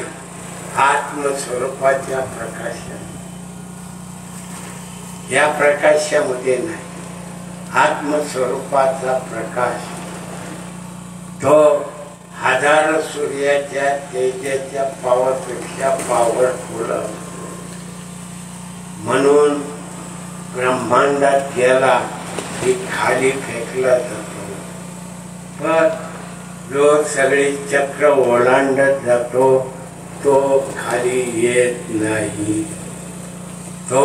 आत्मस्वरूपाच्या प्रकाशात या प्रकाशामध्ये नाही आत्मस्वरूपाचा प्रकाश तो हजारो सूर्याच्या तेजाच्या पावरपेक्षा पॉवरफुल म्हणून ब्रह्मांडात गेला की खाली फेकला जातो पण जो सगळे चक्र ओलांडत जातो तो खाली येत नाही तो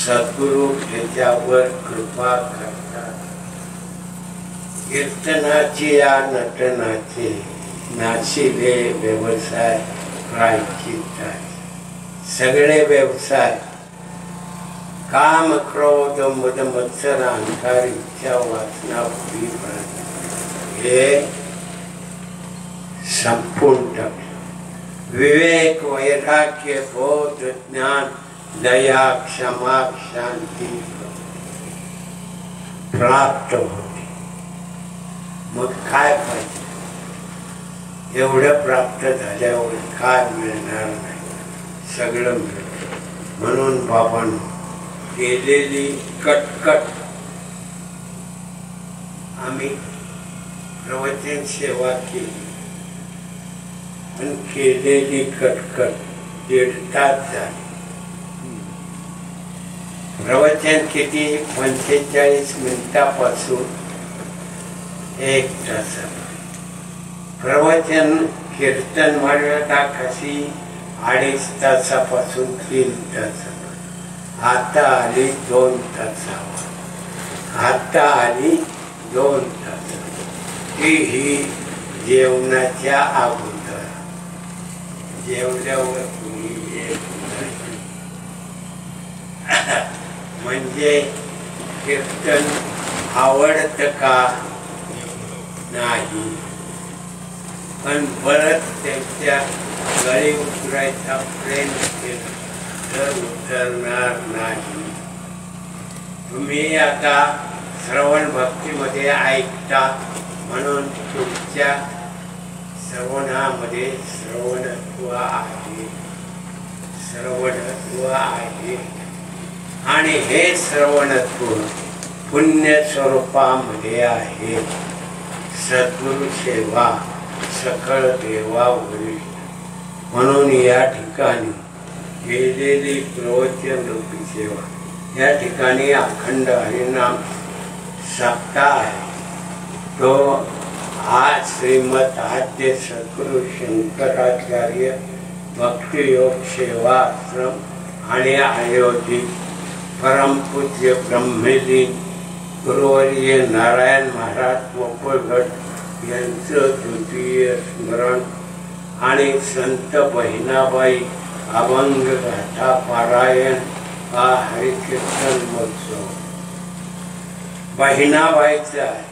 सद्गुरू त्याच्यावर कृपा करतात कीर्तनाची या नटनाचे नाशिले व्यवसाय प्रायश्चित्त सगळे व्यवसाय काम क्रोध मद मत्सर अहंकार इच्छा वासना बुद्धी हे संपूर्ण टाकले विवेक वैराग्य बोध ज्ञान दया क्षमा शांती प्राप्त होते मग काय पाहिजे एवढं प्राप्त झाल्यावर काय मिळणार नाही सगळं मिळतं म्हणून बाबांनो केलेली कटकट आम्ही प्रवचन सेवा केली आणि केलेली कटकट 1.5 तास झाली प्रवचन किती 45 मिनिटापासून 1 तास प्रवचन कीर्तन मर्यादा कशी 2.5 तासापासून 3 तास आता आली 2 तासावर आता आली 2 तास ही जेवणाच्या अगोदर जेवल्यावर तुम्ही येत म्हणजे कीर्तन आवडतं का नाही पण परत त्यांच्या गळी उतरायचा प्रयत्न केला तर उतरणार नाही तुम्ही आता श्रवण भक्तीमध्ये ऐकता म्हणून तुमच्या श्रवणामध्ये श्रवणत्व आहे श्रवणत्व आहे आणि हे श्रवणत्व पुण्य स्वरूपामध्ये आहे सद्गुरु सेवा सकळ देवावरील म्हणून या ठिकाणी केलेली प्रवचन रूपी सेवा या ठिकाणी अखंड हरिनाम सप्ताह आहे तो आज श्रीमद आद्य सद्गुरु शंकराचार्य भक्तियोग सेवा आश्रम आणि आयोजित परमपूज्य ब्रह्मलीन गुरुवर्य नारायण महाराज गोकुळगड यांचं द्वितीय स्मरण आणि संत बहिणाबाई अभंग गाथा पारायण हा हरिकीर्तन महोत्सव बहिणाबाईचा आहे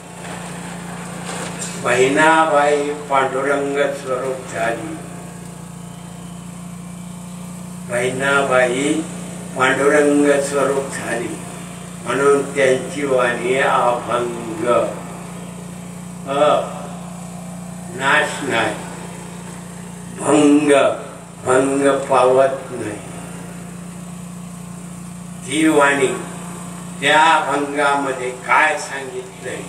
बहिणाबाई पांडुरंग स्वरूप झाली बहिणाबाई पांडुरंग स्वरूप झाली म्हणून त्यांची वाणी अभंग नाश नाही भंग भंग पावत नाही ती वाणी त्या भंगामध्ये काय सांगितलंय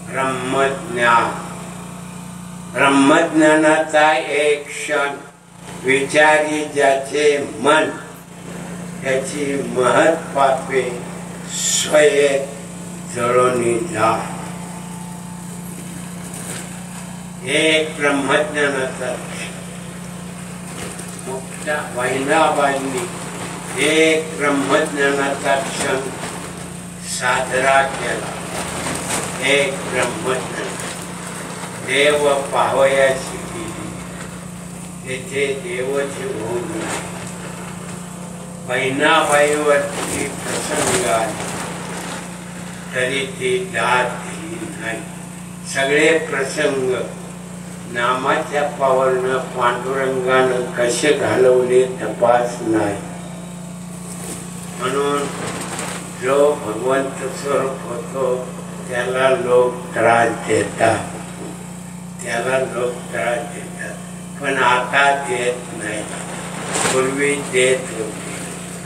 ब्रह्मज्ञान. ब्रह्मज्ञानाचा एक क्षण विचारी ज्याचे मन त्याची महत् पापे स्वये जळून जा. एक ब्रह्मज्ञानाचा मुक्ता बहिणाबाईंनी एक ब्रह्मज्ञानाचा क्षण साजरा केला. एक ब्रह्मज्ञान देव पाहावयाची केली. तेथे देवची होऊन नाही. बहिणाबाईवरती प्रसंग आले तरी ती दाद दिली नाही. सगळे प्रसंग नामाच्या पावरनं पांडुरंगानं कसे घालवले तपास नाही. म्हणून जो भगवंत स्वरूप होतो त्याला लोक त्रास देतात. त्याला लोक त्रास देतात पण आता देत नाही. पूर्वी देत होते.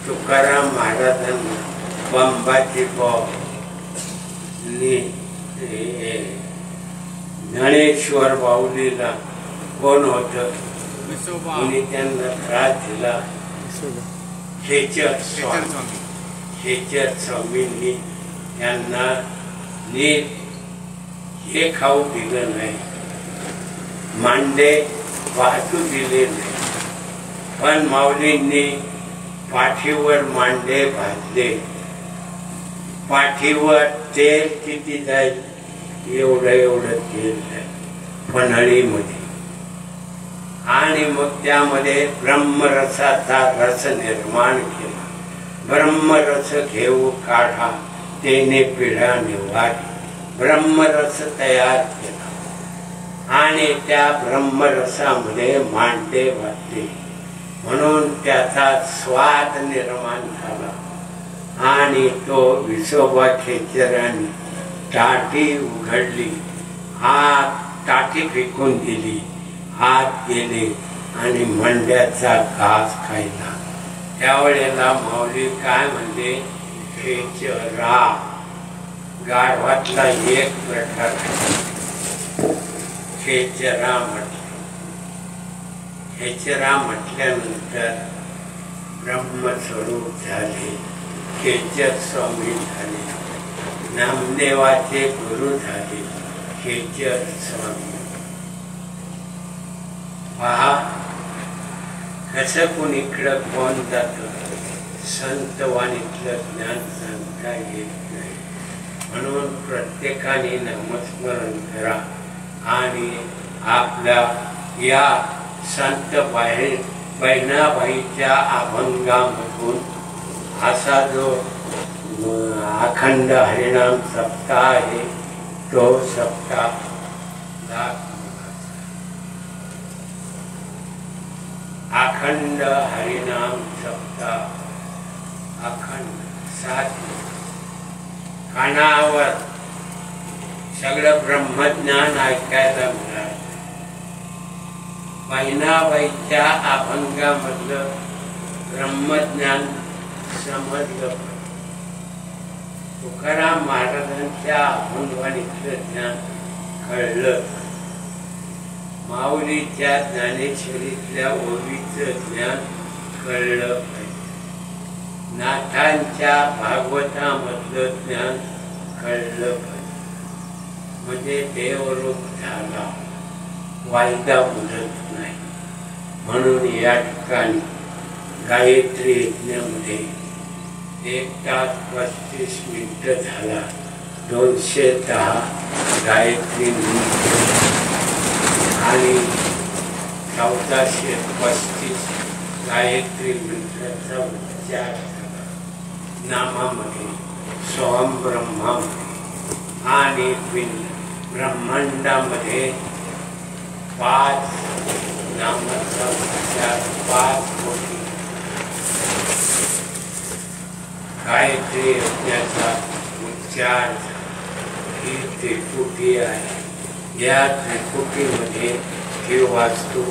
तुकाराम महाराजांना बंबाची बॉब ज्ञानेश्वर बाहुलीला कोण होत कोणी त्यांना त्रास दिला. शेचर स्वामींनी त्यांना नीट हे खाऊ दिलं नाही. मांडे वाचू दिले नाही. पण माऊलींनी पाठीवर मांडे भाजले. पाठीवर तेल किती जाईल एवढं तेल जाईल पन्हाळीमध्ये. आणि मग त्यामध्ये ब्रह्मरसाचा रस निर्माण केला. ब्रह्मरस घेऊ काढा तेने पिढा निवारी. ब्रह्मरस तयार केला आणि त्या ब्रह्मरसामध्ये मांडे वाटले. म्हणून त्याचा स्वाद निर्माण झाला. आणि तो विसोबा खेचराने टाटी उघडली. हात टाटी फेकून दिली. हात गेले आणि मंड्याचा घास खायला. त्यावेळेला माऊली काय म्हणले, खेचरा. गाढवातला एक प्रकार खेचरा म्हटलं. खेचरा म्हटल्यानंतर ब्रह्मस्वरूप झाले. खेचर स्वामी झाले. नामदेवाचे गुरु झाले खेचर स्वामी. पहा कसं कोणीकडं कोण जात. संत वाणीतलं ज्ञान सांगता येत नाही. म्हणून प्रत्येकाने नामस्मरण करा आणि आपल्या या संत बहिणाबाईच्या अभंगामधून असा जो अखंड हरिनाम सप्ताह आहे तो सप्ताह अखंड हरिनाम सप्ताह अखंड साधी कानावर सगळं ब्रह्मज्ञान ऐकायला मिळालं. बहिणाबाईच्या अभंगामधलं ब्रह्मज्ञान समजलं. तुकाराम महाराजांच्या अभंगवाणीतलं ज्ञान कळलं. माऊलीच्या ज्ञानेश्वरीतल्या ओवीचं ज्ञान कळलं पाहिजे. नाथांच्या भागवतामधलं ज्ञान कळलं पाहिजे. म्हणजे देवरूप झाला, वायदा बोलत नाही. म्हणून या ठिकाणी गायत्री यज्ञामध्ये 1 तास 35 मिनिटं झाला. 210 गायत्री आणि 1435 गायत्री मंत्राचा उच्चार झाला. नामामध्ये सोहम ब्रह्मामध्ये आणि ब्रह्मांडामध्ये 5 नामाचा उच्चार 5 कोटी. गायत्री यज्ञाचा उच्चार ही त्रिपुटी आहे. या त्रिपुटीमध्ये ही वास्तू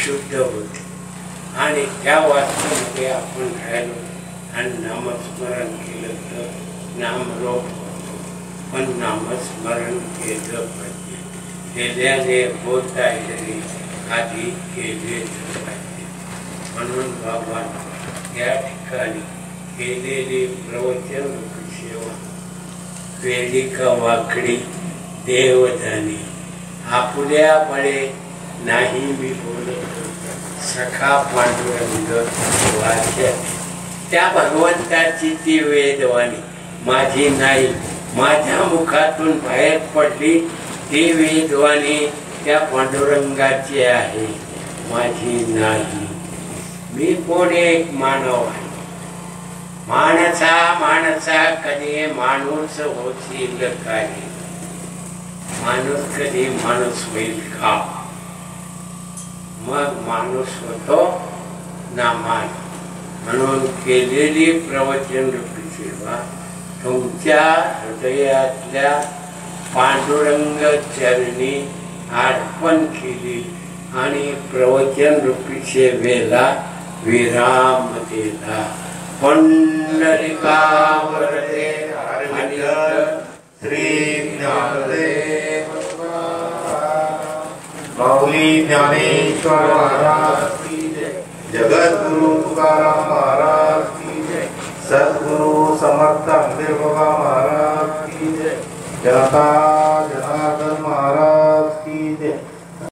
शुद्ध होते आणि त्या वास्तूमध्ये आपण राहिलो आणि नामस्मरण केलं तर नामरूप होतो. पण नामस्मरण केलं पाहिजे. केल्याने होत आहे आधी केलेलं पाहिजे. म्हणून बाबा या ठिकाणी केलेली प्रवचन सेवा वेदिका वाकडी देवदानी आपल्या बळे नाही मी बोलत सखा पांडुरंग वाच्या त्या भगवंताची ती वेदवाणी माझी नाही. माझ्या मुखातून बाहेर पडली ती वेदवाणी त्या पांडुरंगाची आहे, माझी नाही. मी कोण एक मानव आहे. माणसा कधी माणूस होतील काय? माणूस कधी माणूस होईल का? मग माणूस होतो ना मान. म्हणून केलेली प्रवचन रूपी सेवा तुमच्या हृदयातल्या पांडुरंग चरणी अर्पण केली आणि प्रवचन रूपी सेवेला विराम दिला. पुंडलिकावरते श्री ज्ञानदेव माऊली ज्ञानेश्वर महाराज की जय. जगद्गुरु तुकाराम महाराज की जय. सद्गुरु समर्थ अंबेबाबा महाराज की जय. जनता